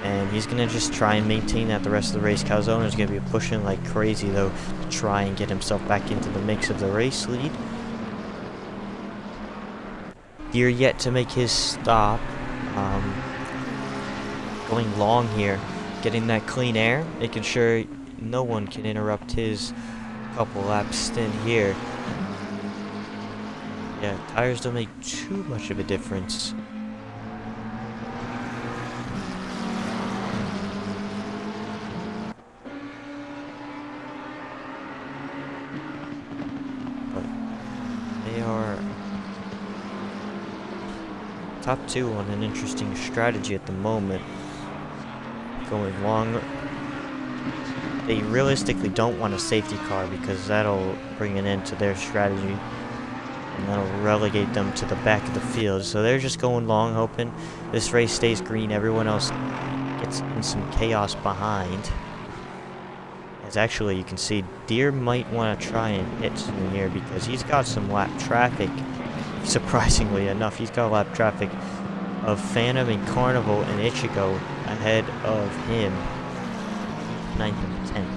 and he's gonna just try and maintain that the rest of the race. Calzone's gonna be pushing like crazy though to try and get himself back into the mix of the race lead. Deere yet to make his stop. Going long here, getting that clean air, making sure no one can interrupt his couple lap stint here. Yeah, tires don't make too much of a difference. But they are top 2 on an interesting strategy at the moment. Going long. They realistically don't want a safety car because that'll bring an end to their strategy. And that'll relegate them to the back of the field. So they're just going long, hoping this race stays green. Everyone else gets in some chaos behind. As actually, you can see Deere might want to try and hit soon here because he's got some lap traffic. Surprisingly enough, he's got lap traffic of Phantom and Carnival and Ichigo ahead of him. 9th and 10th.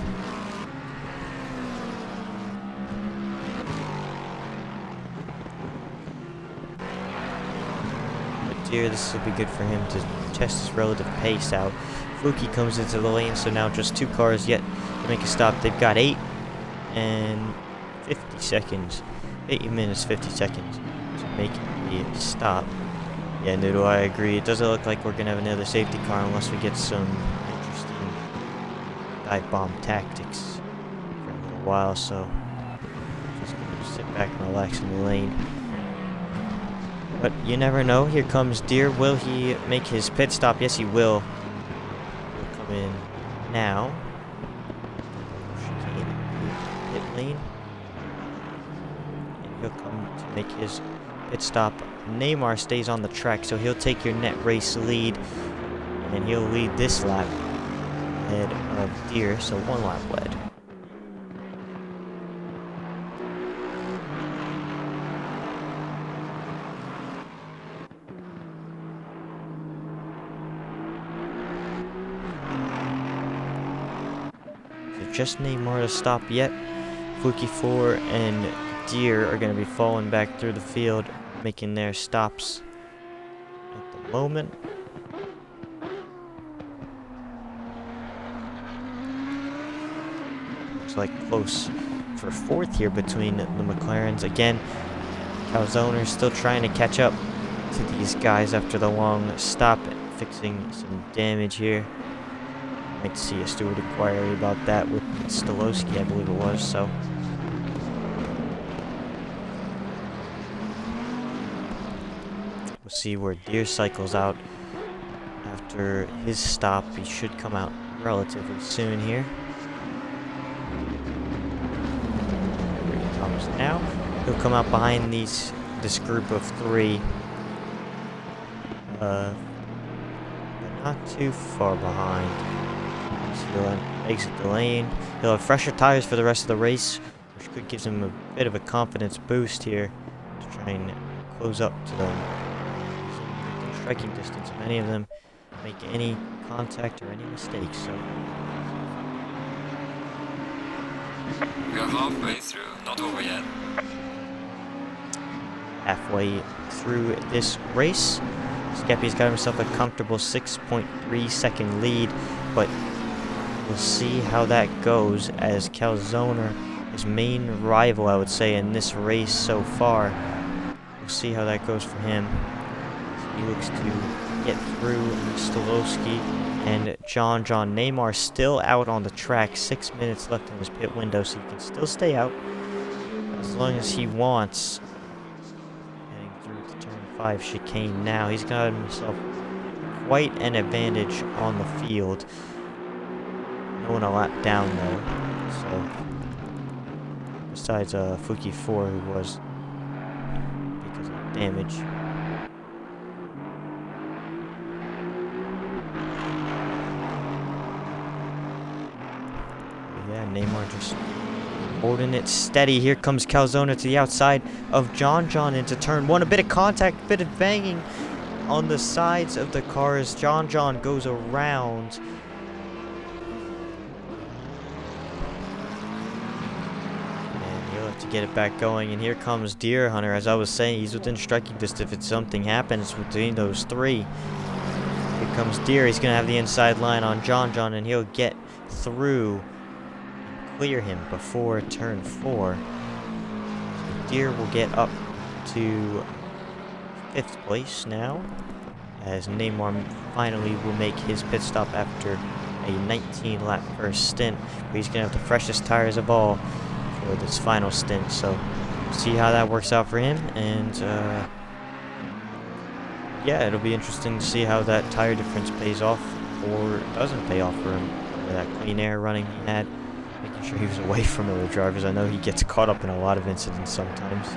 Here, this will be good for him to test his relative pace out. Fuki comes into the lane, so now just 2 cars yet to make a stop. They've got 8 and 50 seconds. 8 minutes, 50 seconds to make the stop. Yeah, Noodle, I agree. It doesn't look like we're going to have another safety car unless we get some interesting dive bomb tactics for a little while, so just going to sit back and relax in the lane. But you never know. Here comes Deere. Will he make his pit stop? Yes, he will. He'll come in now. Pit lane. And he'll come to make his pit stop. Neymar stays on the track, so he'll take your net race lead. And he'll lead this lap ahead of Deere, so 1 lap led. Just Neymar to stop yet. Fuki 4 and Deere are going to be falling back through the field, making their stops at the moment. Looks like close for 4th here between the McLarens. Again, Calzone still trying to catch up to these guys after the long stop, fixing some damage here. Might see a steward inquiry about that with Stolowski, I believe it was, so. We'll see where Deere cycles out after his stop. He should come out relatively soon here. Here he comes now. He'll come out behind this group of 3. But not too far behind. He'll exit the lane. He'll have fresher tires for the rest of the race, which could give him a bit of a confidence boost here to try and close up to them. Within striking distance of any of them, make any contact or any mistakes. So we are halfway through, not over yet. Halfway through this race, Skeppy's got himself a comfortable 6.3 second lead, but we'll see how that goes as Calzone, his main rival, I would say, in this race so far. We'll see how that goes for him. He looks to get through Stolowski and John Neymar still out on the track. 6 minutes left in his pit window, so he can still stay out as long as he wants. Heading through the turn 5 chicane now. He's got himself quite an advantage on the field. No one a lap down though. So besides Fuki 4, who was because of damage. Yeah, Neymar just holding it steady. Here comes Calzona to the outside of John into turn 1. A bit of contact, a bit of banging on the sides of the cars. John goes around. And he'll have to get it back going. And here comes Deer Hunter. As I was saying, he's within striking distance if something happens between those three. Here comes Deer. He's going to have the inside line on John, and he'll get through. Clear him before turn 4. So Deer will get up to 5th place now, as Neymar finally will make his pit stop after a 19 lap first stint. But he's going to have the freshest tires of all for this final stint, so see how that works out for him. And yeah, it'll be interesting to see how that tire difference pays off or doesn't pay off for him. That clean air running he had, making sure he was away from other drivers. I know he gets caught up in a lot of incidents sometimes. So.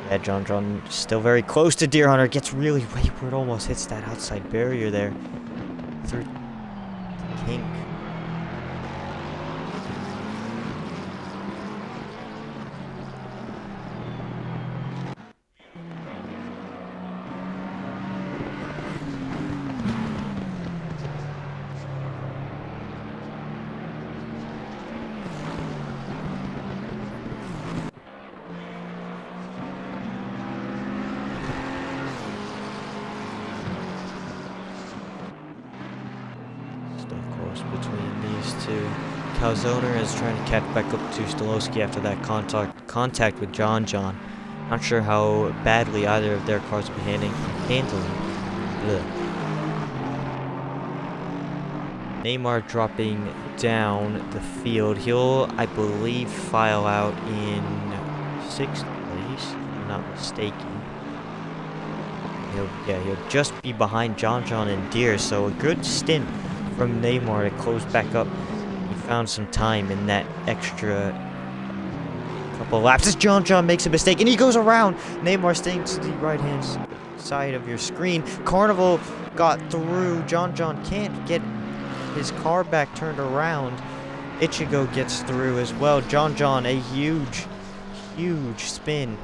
Yeah, John still very close to Deer Hunter. Gets really wayward, almost hits that outside barrier there. Through the kink. Between these two. Calzona is trying to catch back up to Stolowski after that contact with John. Not sure how badly either of their cars will be handling. Ugh. Neymar dropping down the field. He'll, I believe, file out in 6th place, if I'm not mistaken. He'll just be behind John and Deer, so a good stint from Neymar to close back up. He found some time in that extra couple laps. As John makes a mistake and he goes around. Neymar staying to the right-hand side of your screen. Carnival got through. John can't get his car back turned around. Ichigo gets through as well. John, a huge spin.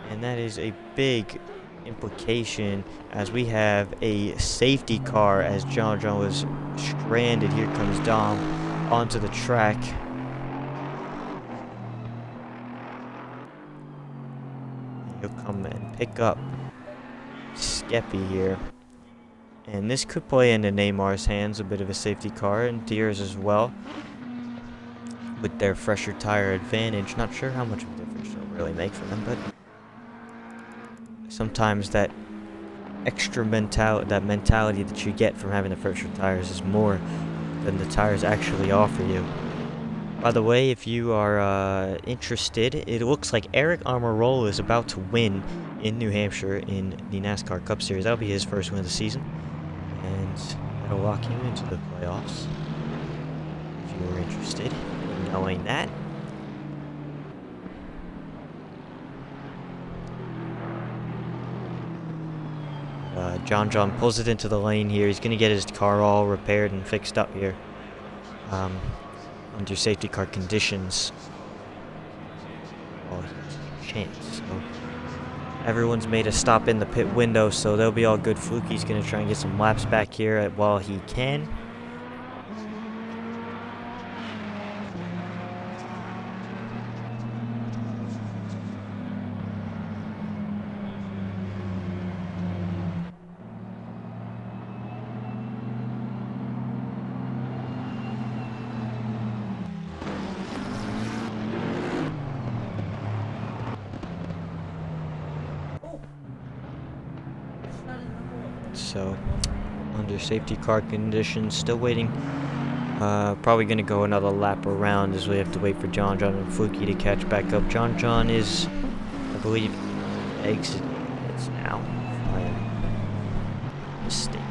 And that is a big implication as we have a safety car as John was stranded. Here comes Dom onto the track. He'll come and pick up Skeppy here. And this could play into Neymar's hands, a bit of a safety car, and Deer's as well. With their fresher tire advantage. Not sure how much of a difference it'll really make for them, but sometimes that extra mentality that you get from having the fresher tires is more than the tires actually offer you. By the way, if you are interested, it looks like Eric Almirola is about to win in New Hampshire in the NASCAR Cup Series. That'll be his first win of the season, and that'll lock him into the playoffs. If you are interested in knowing that. John pulls it into the lane here. He's going to get his car all repaired and fixed up here under safety car conditions. Well, chance. So everyone's made a stop in the pit window, so they'll be all good. Fluky's going to try and get some laps back here while he can. So, under safety car conditions, still waiting. Probably going to go another lap around as we have to wait for John and Fluky to catch back up. John is, I believe, exiting minutes now, if I am mistaken.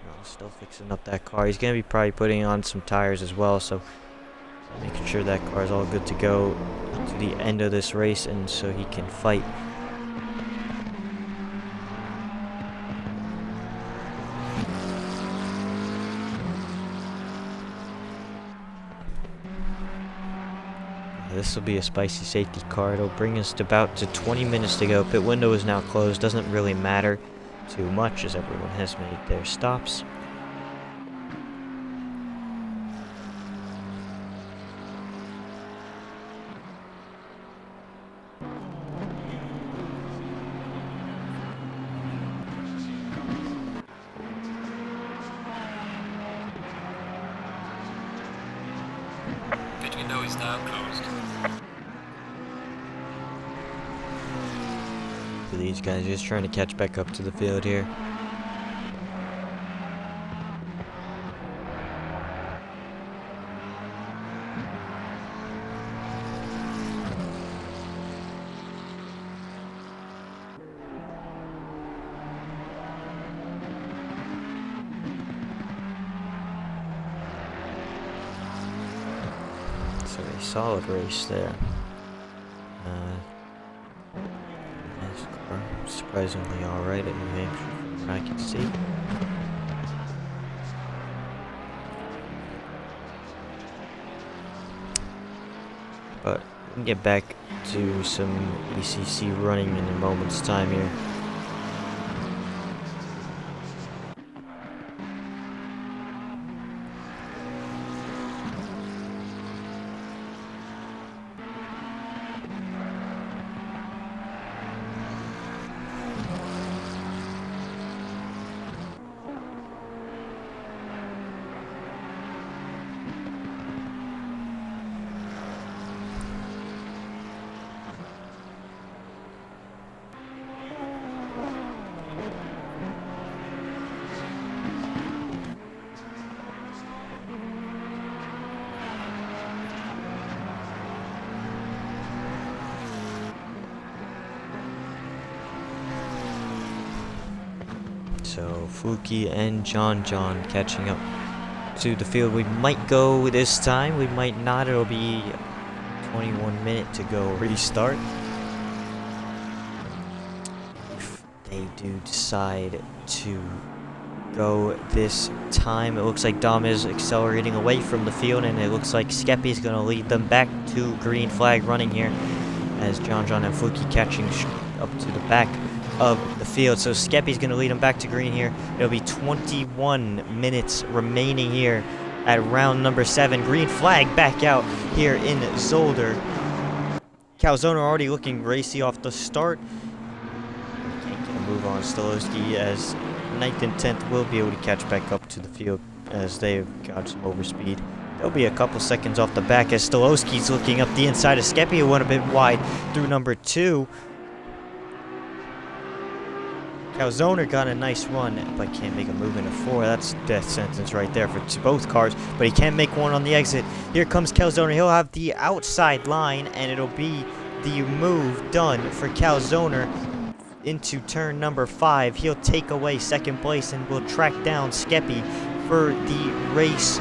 No, still fixing up that car. He's going to be probably putting on some tires as well, so making sure that car is all good to go to the end of this race, and so he can fight. This will be a spicy safety car. It'll bring us to about 20 minutes to go. Pit window is now closed. Doesn't really matter too much as everyone has made their stops. Pit window is now closed. These guys just trying to catch back up to the field here. So a solid race there. Nice car. Surprisingly alright at New Hampshire from what I can see. But we can get back to some ACC running in a moment's time here. So Fluky and John catching up to the field. We might go this time, we might not. It'll be 21 minutes to go restart. If they do decide to go this time, it looks like Dom is accelerating away from the field, and it looks like Skeppy is going to lead them back to green flag running here as John and Fluky catching up to the back of the field. So Skeppy's going to lead them back to green here. It'll be 21 minutes remaining here at round number 7. Green flag back out here in Zolder. Calzona already looking racy off the start. Can't get a move on Stolowski as 9th and 10th will be able to catch back up to the field as they've got some overspeed. There'll be a couple seconds off the back as Stolowski's looking up the inside of Skeppy, who went a bit wide through number 2. Calzona got a nice run, but can't make a move into 4. That's death sentence right there for both cars, but he can make one on the exit. Here comes Calzona. He'll have the outside line, and it'll be the move done for Calzona into turn number 5. He'll take away second place and will track down Skeppy for the race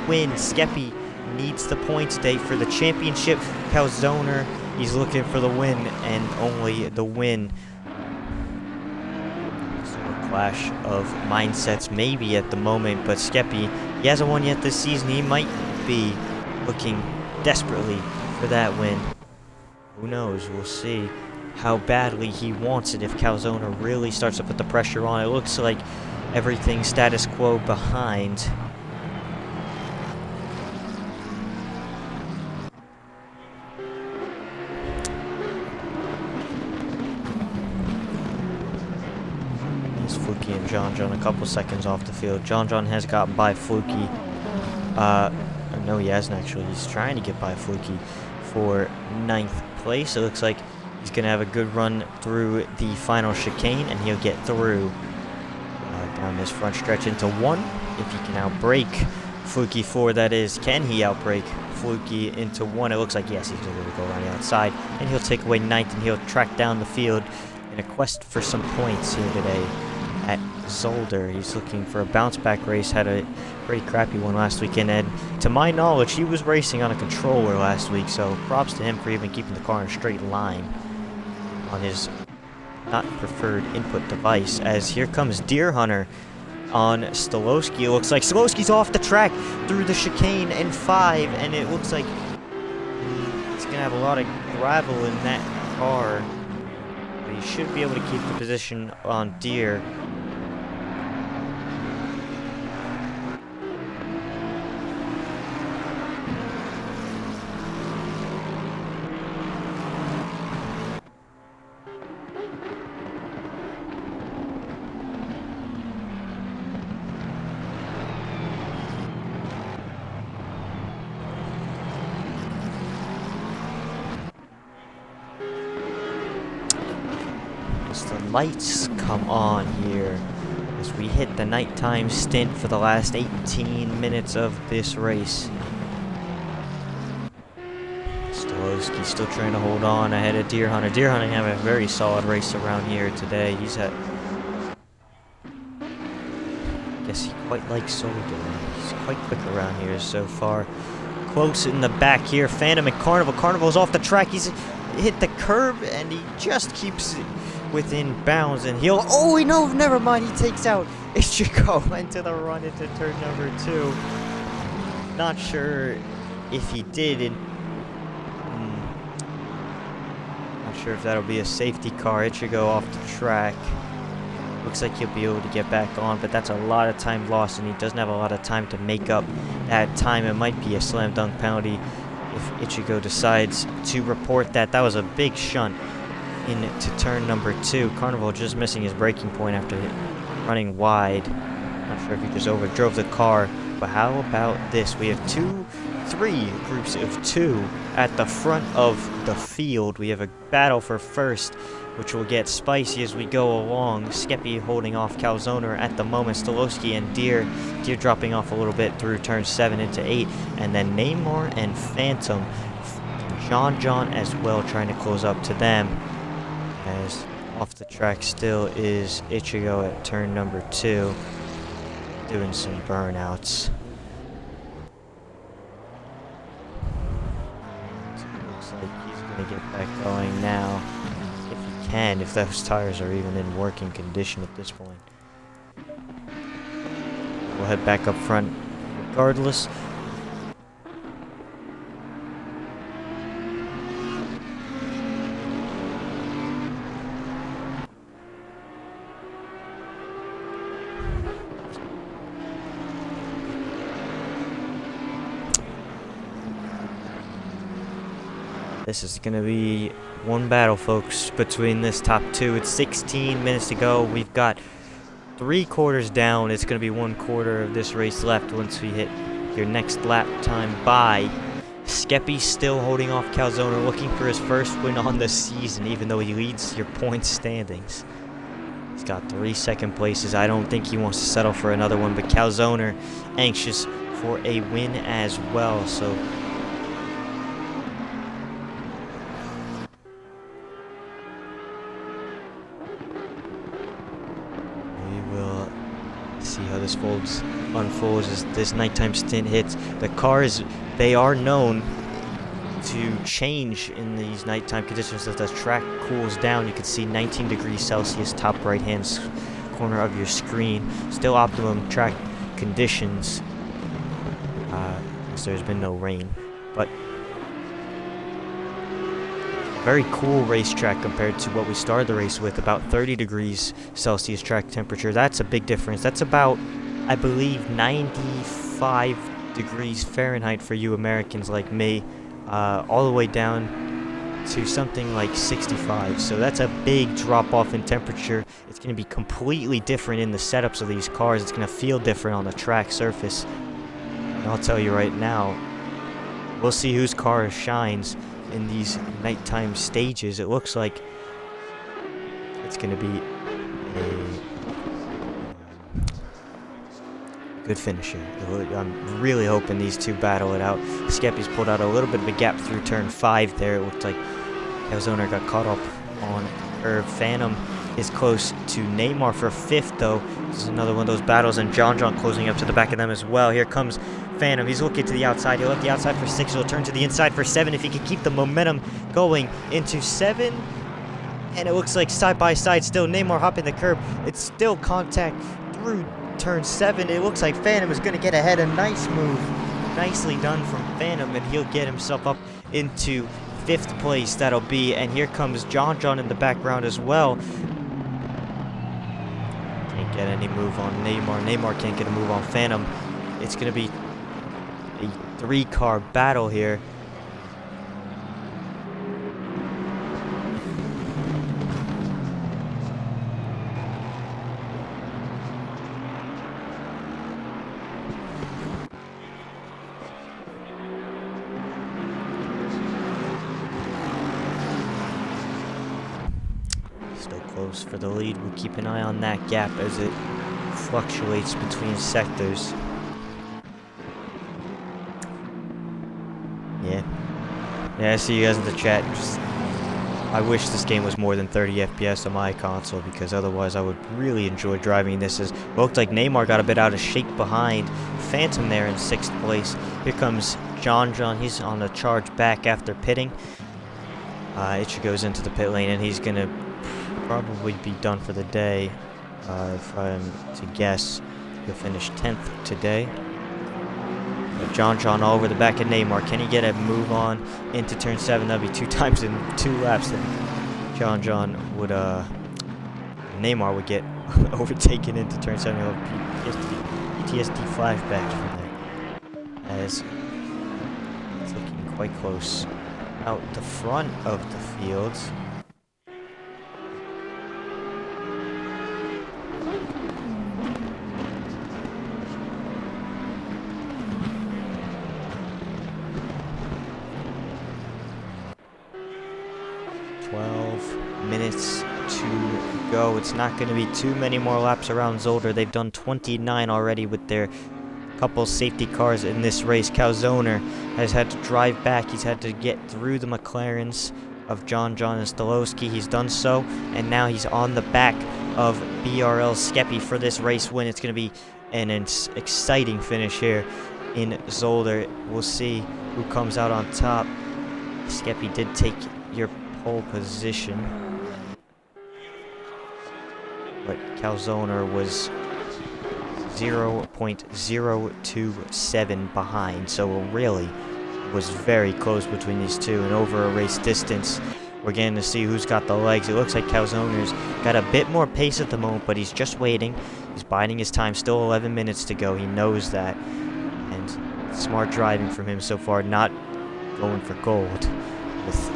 win. Skeppy needs the points today for the championship. Calzona, he's looking for the win and only the win. Clash of mindsets maybe at the moment, but Skeppy, he hasn't won yet this season. He might be looking desperately for that win. Who knows? We'll see how badly he wants it if Calzona really starts to put the pressure on. It looks like everything status quo behind. Fluky and John a couple seconds off the field. John has gotten by Fluky. No, he hasn't actually. He's trying to get by Fluky for 9th place. It looks like he's going to have a good run through the final chicane, and he'll get through down this front stretch into 1. If he can outbrake Fluky 4, that is. Can he outbrake Fluky into 1? It looks like yes, he's going to go around the outside, and he'll take away 9th, and he'll track down the field in a quest for some points here today at Zolder. He's looking for a bounce-back race. Had a pretty crappy one last weekend, and to my knowledge, he was racing on a controller last week, so props to him for even keeping the car in a straight line on his not preferred input device. As here comes Deer Hunter on Stolowski. It looks like Stolowski's off the track through the chicane in 5, and it looks like he's going to have a lot of gravel in that car. But he should be able to keep the position on Deer. The lights come on here as we hit the nighttime stint for the last 18 minutes of this race. Stolowski still trying to hold on ahead of Deer Hunter. Deer Hunter having a very solid race around here today. He's had, I guess he quite likes Zolder. He's quite quick around here so far. Close in the back here, Phantom and Carnival. Carnival's off the track. He's hit the curb and he just keeps it within bounds, and he'll, oh no, never mind, he takes out Ichigo into the run into turn number 2. Not sure if he did, and not sure if that'll be a safety car. Ichigo off the track. Looks like he'll be able to get back on, but that's a lot of time lost, and he doesn't have a lot of time to make up that time. It might be a slam dunk penalty if Ichigo decides to report that. That was a big shunt into turn number 2. Carnival just missing his braking point after running wide. Not sure if he just overdrove the car, but how about this? We have 3 groups of 2 at the front of the field. We have a battle for first, which will get spicy as we go along. Skeppy holding off Calzoner at the moment. Stolowski and Deer dropping off a little bit through turn 7 into 8, and then Neymar and Phantom, John as well, trying to close up to them. As off the track still is Ichigo at turn number 2, doing some burnouts. Looks like he's going to get back going now, if he can, if those tires are even in working condition at this point. We'll head back up front regardless. This is going to be one battle, folks, between this top 2. It's 16 minutes to go. We've got 3 quarters down. It's going to be 1 quarter of this race left once we hit your next lap time by. Skeppy still holding off Calzoner, looking for his first win on the season, even though he leads your points standings. He's got 3 second places. I don't think he wants to settle for another one, but Calzoner anxious for a win as well, so see how this unfolds as this nighttime stint hits. The cars, they are known to change in these nighttime conditions as the track cools down. You can see 19 degrees Celsius top right hand corner of your screen. Still optimum track conditions because there's been no rain, but very cool racetrack compared to what we started the race with, about 30 degrees Celsius track temperature. That's a big difference. That's about, I believe, 95 degrees Fahrenheit for you Americans like me, all the way down to something like 65. So that's a big drop off in temperature. It's going to be completely different in the setups of these cars. It's going to feel different on the track surface. And I'll tell you right now, we'll see whose car shines in these nighttime stages, it looks like it's going to be a good finish here. I'm really hoping these two battle it out. Skeppy's pulled out a little bit of a gap through turn 5 there. It looked like Calzone got caught up on the curve. Phantom is close to Neymar for 5th, though. This is another one of those battles, and John closing up to the back of them as well. Here comes Phantom. He's looking to the outside. He'll left the outside for 6. He'll turn to the inside for 7 if he can keep the momentum going into 7. And it looks like side by side still. Neymar hopping the curb. It's still contact through turn 7. It looks like Phantom is going to get ahead. A nice move. Nicely done from Phantom, and he'll get himself up into 5th place. That'll be. And here comes John in the background as well. Can't get any move on Neymar. Neymar can't get a move on Phantom. It's going to be a 3-car battle here. Still close for the lead. We'll keep an eye on that gap as it fluctuates between sectors. Yeah, I see you guys in the chat. I wish this game was more than 30 FPS on my console, because otherwise I would really enjoy driving this. As it looked like Neymar got a bit out of shape behind Phantom there in 6th place. Here comes John. He's on the charge back after pitting. Itchy goes into the pit lane, and he's going to probably be done for the day. If I'm to guess, he'll finish 10th today. But John all over the back of Neymar. Can he get a move on into turn 7? That'll be 2 times in 2 laps. Then Neymar would get overtaken into turn 7. He'll have PTSD flashbacks from there, as it's looking quite close. Out the front of the field, 12 minutes to go. It's not going to be too many more laps around Zolder. They've done 29 already with their couple safety cars in this race. Calzone has had to drive back. He's had to get through the McLarens of John and Stolowski. He's done so, and now he's on the back of BRL Skeppy for this race win. It's going to be an exciting finish here in Zolder. We'll see who comes out on top. Skeppy did take your pole position, but Calzone was 0.027 behind, so it really was very close between these two. And over a race distance, we're getting to see who's got the legs. It looks like Calzone's got a bit more pace at the moment, but he's just waiting. He's biding his time. Still 11 minutes to go. He knows that, and smart driving from him so far, not going for gold, with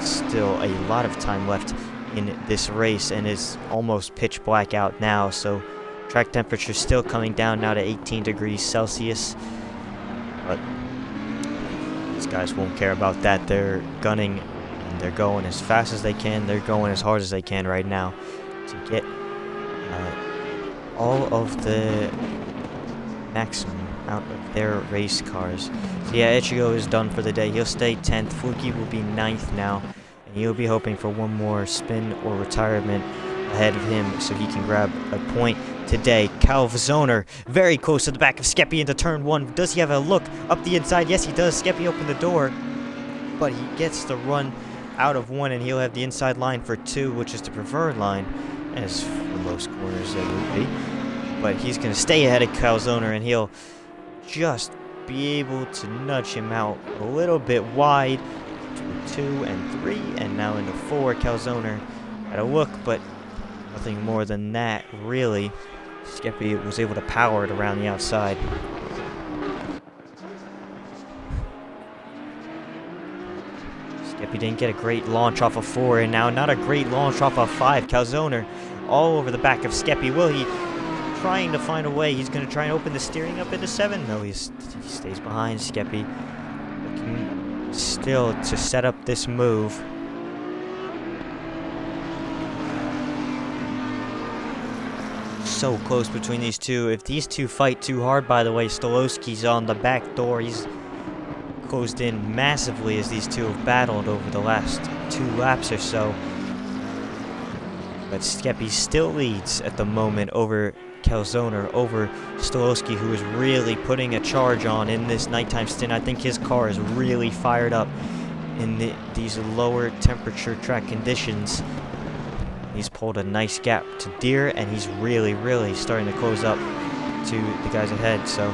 still a lot of time left in this race, and is almost pitch black out now. So track temperature still coming down now to 18 degrees Celsius, but these guys won't care about that. They're gunning, and they're going as fast as they can. They're going as hard as they can right now to get all of the maximum out of their race cars. So yeah, Ichigo is done for the day. He'll stay 10th. Fuki will be 9th now, and he'll be hoping for one more spin or retirement ahead of him so he can grab a point today. Calzone very close to the back of Skeppy into turn 1. Does he have a look up the inside? Yes, he does. Skeppy opened the door, but he gets the run out of 1, and he'll have the inside line for 2, which is the preferred line, as for most corners it would be. But he's going to stay ahead of Calzone, and he'll just be able to nudge him out a little bit wide to 2 and 3, and now into 4. Calzone had a look, but nothing more than that, really. Skeppy was able to power it around the outside. Skeppy didn't get a great launch off of 4, and now not a great launch off of 5. Calzone all over the back of Skeppy. Will he? Trying to find a way. He's going to try and open the steering up into 7. No, he stays behind Skeppy. Looking still to set up this move. So close between these two. If these two fight too hard, by the way, Stolowski's on the back door. He's closed in massively as these two have battled over the last 2 laps or so. But Skeppy still leads at the moment over Calzoner, over Stolowski, who is really putting a charge on in this nighttime stint. I think his car is really fired up in these lower temperature track conditions. He's pulled a nice gap to Deere, and he's really, really starting to close up to the guys ahead. So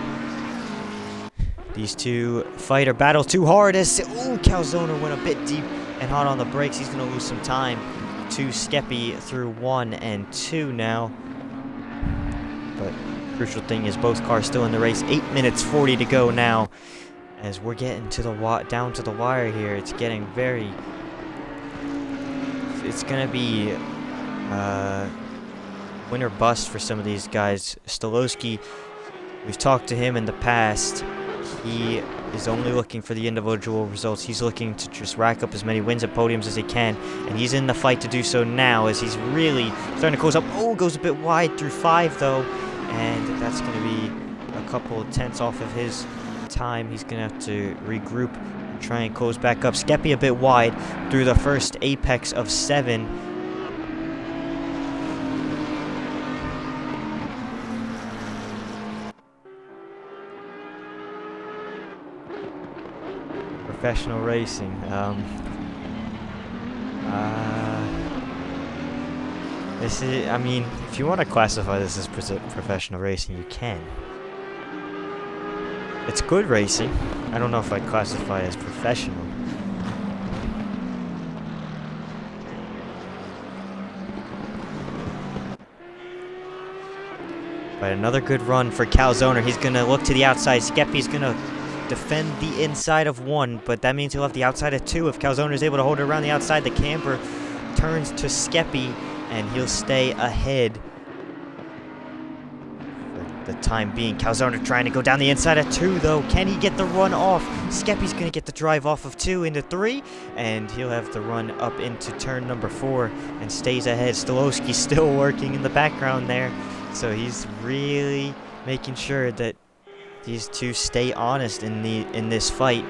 these two fight or battle too hard as Calzoner went a bit deep and hot on the brakes. He's going to lose some time to Skeppy through 1 and 2 now. But crucial thing is both cars still in the race. 8 minutes 40 to go now as we're getting to the down to the wire here. It's getting very... It's going to be win or bust for some of these guys. Stolowski, we've talked to him in the past. He is only looking for the individual results. He's looking to just rack up as many wins at podiums as he can, and he's in the fight to do so now as he's really starting to close up. Goes a bit wide through 5 though, and that's going to be a couple of tenths off of his time. He's going to have to regroup and try and close back up. Skeppy a bit wide through the first apex of 7. Professional racing. This is, I mean, if you want to classify this as professional racing, you can. It's good racing. I don't know if I'd classify it as professional. But another good run for Calzoner. He's going to look to the outside. Skeppy's going to defend the inside of 1, but that means he'll have the outside of 2. If Calzoner is able to hold it around the outside, the camper turns to Skeppy, and he'll stay ahead for the time being. Calzoner trying to go down the inside of 2, though. Can he get the run off? Skeppy's going to get the drive off of 2 into 3, and he'll have the run up into turn number 4 and stays ahead. Stolowski's still working in the background there, so he's really making sure that these two stay honest in this fight.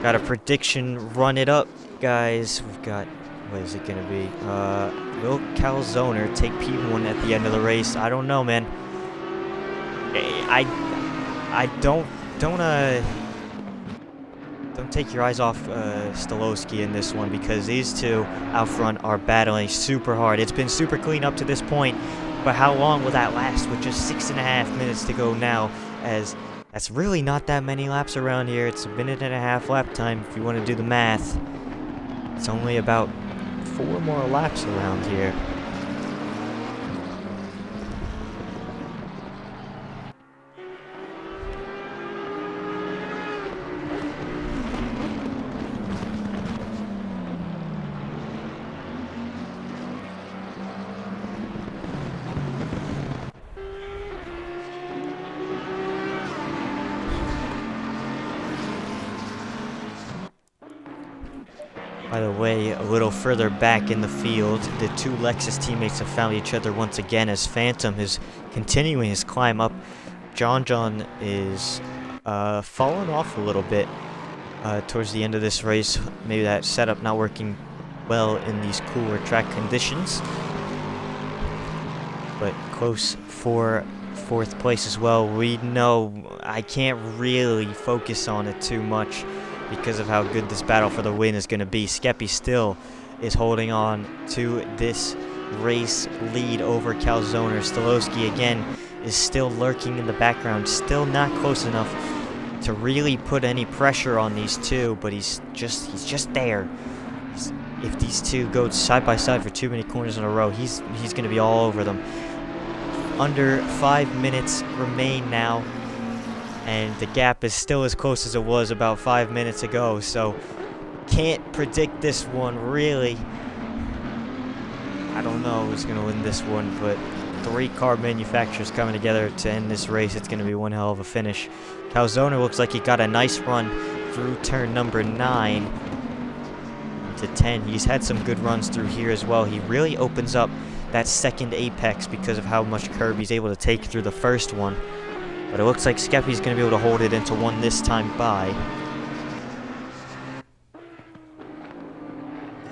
Got a prediction, run it up, guys. We've got, what is it gonna be? Will Calzoner take P1 at the end of the race? I don't know, man. I don't take your eyes off Stolowski in this one, because these two out front are battling super hard. It's been super clean up to this point. But how long will that last with just 6.5 minutes to go now, as that's really not that many laps around here. It's a 1.5 lap time if you want to do the math. It's only about 4 more laps around here. By the way, a little further back in the field, the 2 Lexus teammates have found each other once again as Phantom is continuing his climb up. John is falling off a little bit towards the end of this race. Maybe that setup not working well in these cooler track conditions. But close for 4th place as well. We know I can't really focus on it too much because of how good this battle for the win is going to be. Skeppy still is holding on to this race lead over Calzoner. Stolowski again is still lurking in the background, still not close enough to really put any pressure on these two, but he's just there. If these two go side by side for too many corners in a row, he's going to be all over them. Under 5 minutes remain now, and the gap is still as close as it was about 5 minutes ago, so can't predict this one really. I don't know who's going to win this one, but 3 car manufacturers coming together to end this race. It's going to be one hell of a finish. Calzoner looks like he got a nice run through turn number 9 to 10. He's had some good runs through here as well. He really opens up that second apex because of how much curb he's able to take through the first one. But it looks like Skeppy's going to be able to hold it into one this time by.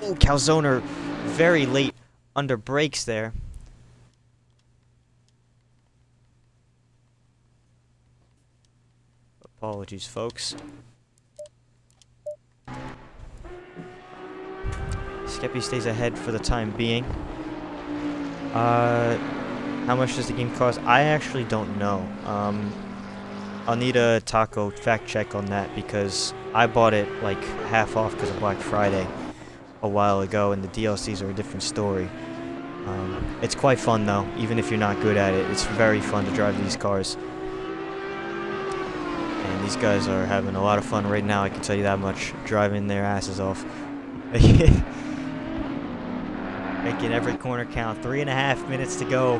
Oh, Calzoner very late under brakes there. Apologies, folks. Skeppy stays ahead for the time being. How much does the game cost? I actually don't know. I'll need a taco fact check on that because I bought it like half off because of Black Friday a while ago, and the DLCs are a different story. It's quite fun though, even if you're not good at it. It's very fun to drive these cars. And these guys are having a lot of fun right now, I can tell you that much, driving their asses off. Making every corner count. 3.5 minutes to go,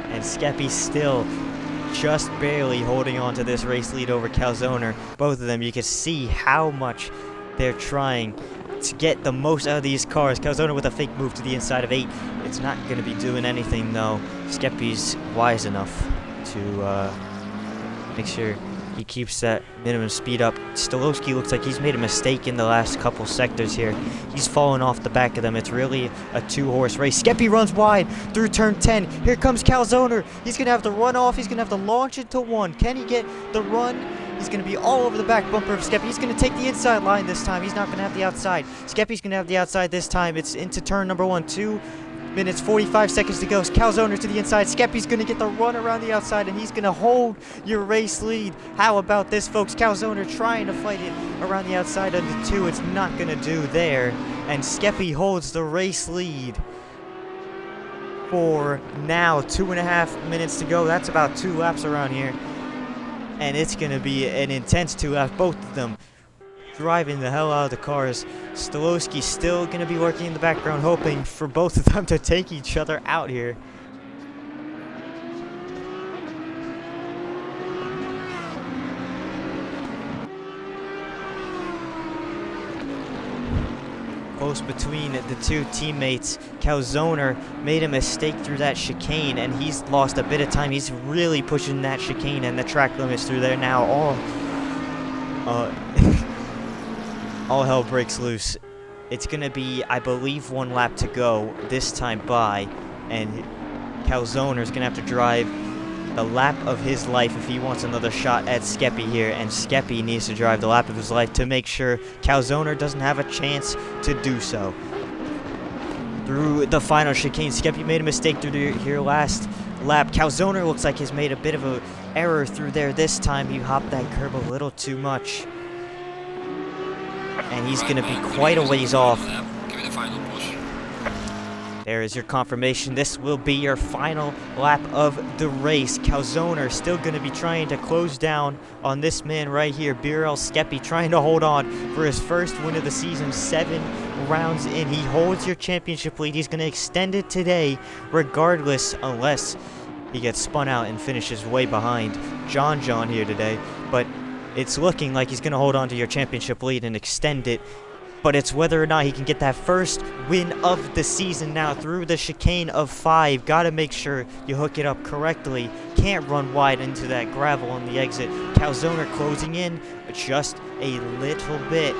and Skeppy still just barely holding on to this race lead over Calzoner. Both of them, you can see how much they're trying to get the most out of these cars. Calzoner with a fake move to the inside of 8. It's not going to be doing anything though. Skeppy's wise enough to make sure he keeps that minimum speed up. Stolowski looks like he's made a mistake in the last couple sectors here. He's fallen off the back of them. It's really a 2-horse race. Skeppy runs wide through turn 10. Here comes Calzoner. He's going to have to run off. He's going to have to launch into 1. Can he get the run? He's going to be all over the back bumper of Skeppy. He's going to take the inside line this time. He's not going to have the outside. Skeppy's going to have the outside this time. It's into turn number 1. 2 minutes, 45 seconds to go. Calzoner to the inside. Skeppy's going to get the run around the outside, and he's going to hold your race lead. How about this, folks? Calzoner trying to fight it around the outside of the 2. It's not going to do there. And Skeppy holds the race lead for now 2.5 minutes to go. That's about 2 laps around here. And it's going to be an intense 2 laps. Both of them driving the hell out of the cars. Stolowski's still going to be working in the background, hoping for both of them to take each other out here. Close between the 2 teammates. Calzoner made a mistake through that chicane, and he's lost a bit of time. He's really pushing that chicane and the track limits through there now. All hell breaks loose. It's going to be, I believe, 1 lap to go this time by, and Calzoner's going to have to drive the lap of his life if he wants another shot at Skeppy here, and Skeppy needs to drive the lap of his life to make sure Calzoner doesn't have a chance to do so. Through the final chicane, Skeppy made a mistake through here last lap. Calzoner looks like he's made a bit of an error through there this time. He hopped that curb a little too much. And he's going to be quite a ways off. Give it a final push. There is your confirmation. This will be your final lap of the race. Calzoner still going to be trying to close down on this man right here. BRL Skeppy trying to hold on for his first win of the season. 7 rounds in. He holds your championship lead. He's going to extend it today regardless, unless he gets spun out and finishes way behind John here today. But it's looking like he's going to hold on to your championship lead and extend it. But it's whether or not he can get that first win of the season now through the chicane of 5. Got to make sure you hook it up correctly. Can't run wide into that gravel on the exit. Calzoner closing in just a little bit.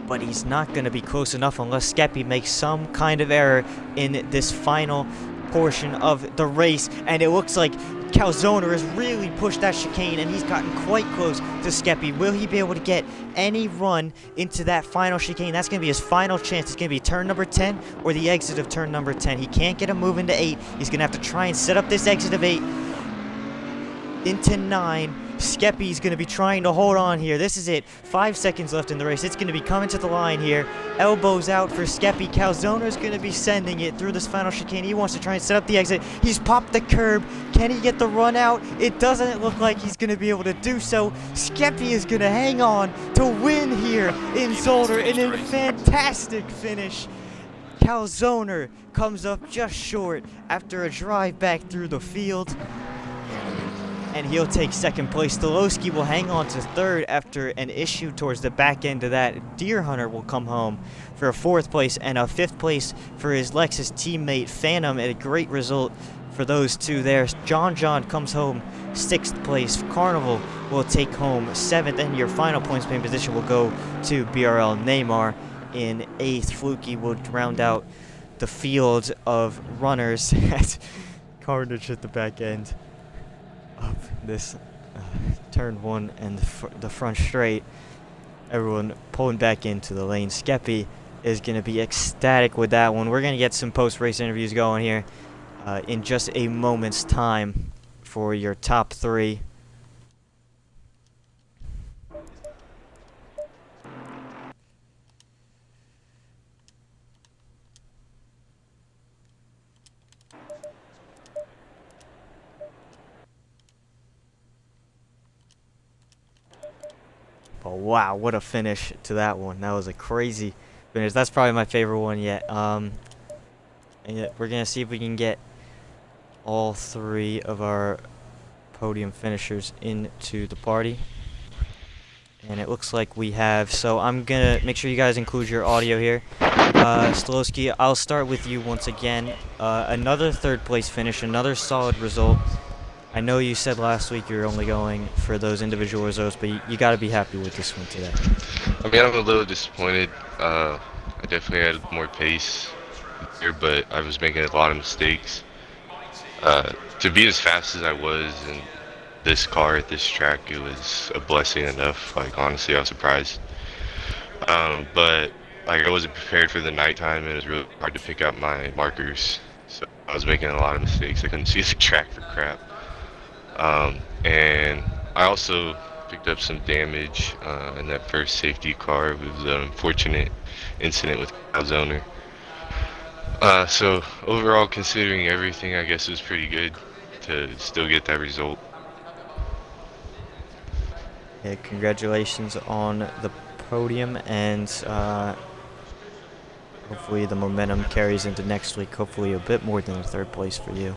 But he's not going to be close enough unless Skeppy makes some kind of error in this final portion of the race. And it looks like Calzoner has really pushed that chicane, and he's gotten quite close to Skeppy. Will he be able to get any run into that final chicane? That's going to be his final chance. It's going to be turn number 10 or the exit of turn number 10. He can't get a move into 8. He's going to have to try and set up this exit of 8 into 9. Skeppy's going to be trying to hold on here. This is it. 5 seconds left in the race. It's going to be coming to the line here. Elbows out for Skeppy. Calzoner's going to be sending it through this final chicane. He wants to try and set up the exit. He's popped the curb. Can he get the run out? It doesn't look like he's going to be able to do so. Skeppy is going to hang on to win here in Zolder in a fantastic finish. Calzoner comes up just short after a drive back through the field. and he'll take second place. Stolowski will hang on to third after an issue towards the back end of that. Deer Hunter will come home for a fourth place and a fifth place for his Lexus teammate Phantom, and a great result for those two there. John comes home sixth place. Carnival will take home seventh, and your final points paying position will go to BRL Neymar in eighth. Fluky will round out the field of runners at Carnage at the back end of this turn one and the front straight. Everyone pulling back into the lane. Skeppy is going to be ecstatic with that one. We're going to get some post-race interviews going here in just a moment's time for your top three. Oh, wow, what a finish to that one. That was a crazy finish. That's probably my favorite one yet. And yet we're going to see if we can get all three of our podium finishers into the party. And it looks like we have. So I'm going to make sure you guys include your audio here. Stolowski, I'll start with you once again. Another third place finish, another solid result. I know you said last week you were only going for those individual results, but you got to be happy with this one today. I mean, I'm a little disappointed. I definitely had more pace here, but I was making a lot of mistakes. To be as fast as I was in this car at this track, it was a blessing enough. Like, honestly, I was surprised. But like, I wasn't prepared for the nighttime, and it was really hard to pick out my markers. So I was making a lot of mistakes. I couldn't see the track for crap. And I also picked up some damage in that first safety car. It was an unfortunate incident with Zolder. So overall, considering everything, I guess it was pretty good to still get that result. Yeah, congratulations on the podium, and hopefully the momentum carries into next week. Hopefully a bit more than a third place for you.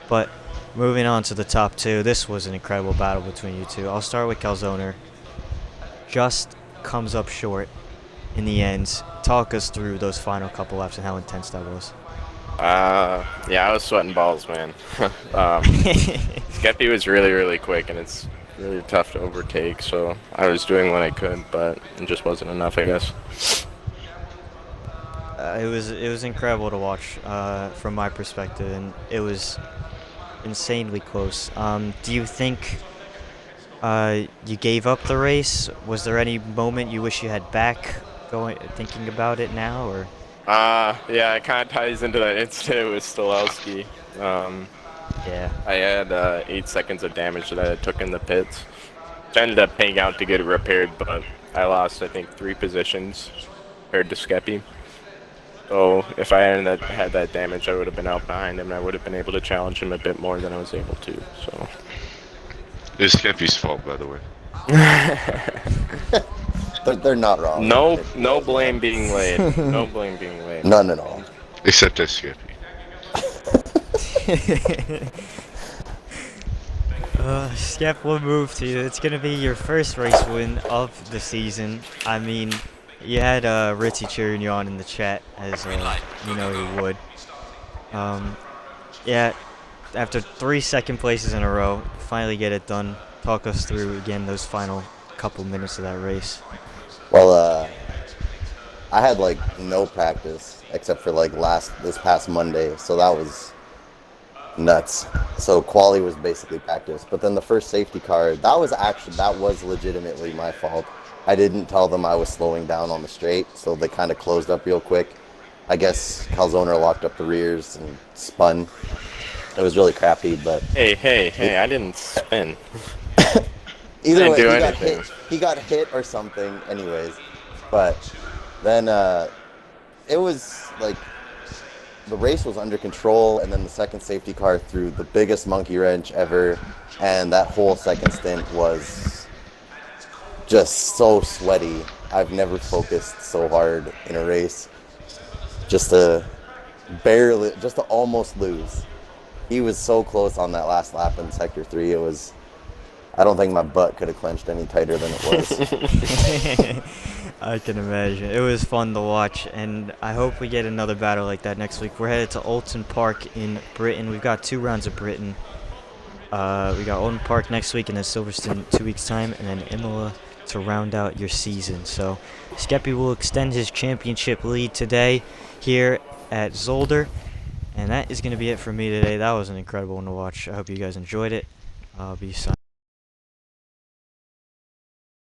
But moving on to the top two, this was an incredible battle between you two. I'll start with Calzoner. Just comes up short in the end. Talk us through those final couple laps and how intense that was. Yeah, I was sweating balls, man. Skeppy was really, really quick, and it's really tough to overtake, so I was doing what I could, but it just wasn't enough, I guess. It was incredible to watch from my perspective, and it was insanely close. Do you think you gave up the race? Was there any moment you wish you had back thinking about it now, or? Yeah, it kind of ties into that incident with Stolowski. Yeah. I had 8 seconds of damage that I took in the pits, which I ended up paying out to get it repaired, but I lost, I think, 3 positions compared to Skeppy. So if I hadn't had that damage, I would have been out behind him, and I would have been able to challenge him a bit more than I was able to. So It's Skeppy's fault, by the way. They're not wrong. No blame being laid. No blame being laid. None at all. Except that Skeppy. Skep, we'll move to you. It's going to be your first race win of the season. I mean, you had Ritzy cheering you on in the chat, as you know he would. Yeah, after 3 second places in a row, finally get it done. Talk us through, again, those final couple minutes of that race. Well, I had like no practice except for like this past Monday, so that was nuts. So quali was basically practice, but then the first safety car, that was legitimately my fault. I didn't tell them I was slowing down on the straight, so they kind of closed up real quick. I guess Calzoner locked up the rears and spun. It was really crappy, but Hey, I didn't spin. either way, anything. he got hit or something anyways. But then it was like the race was under control, and then the second safety car threw the biggest monkey wrench ever, and that whole second stint was just so sweaty. I've never focused so hard in a race just to almost lose. He was so close on that last lap in Sector 3. It was I don't think my butt could have clenched any tighter than it was. I can imagine. It was fun to watch, and I hope we get another battle like that next week. We're headed to Alton Park in Britain. We've got 2 rounds of Britain. We got Alton Park next week, and then Silverstone 2 weeks' time, and then Imola to round out your season. So Skeppy will extend his championship lead today here at Zolder. And that is going to be it for me today. That was an incredible one to watch. I hope you guys enjoyed it. I'll be signing.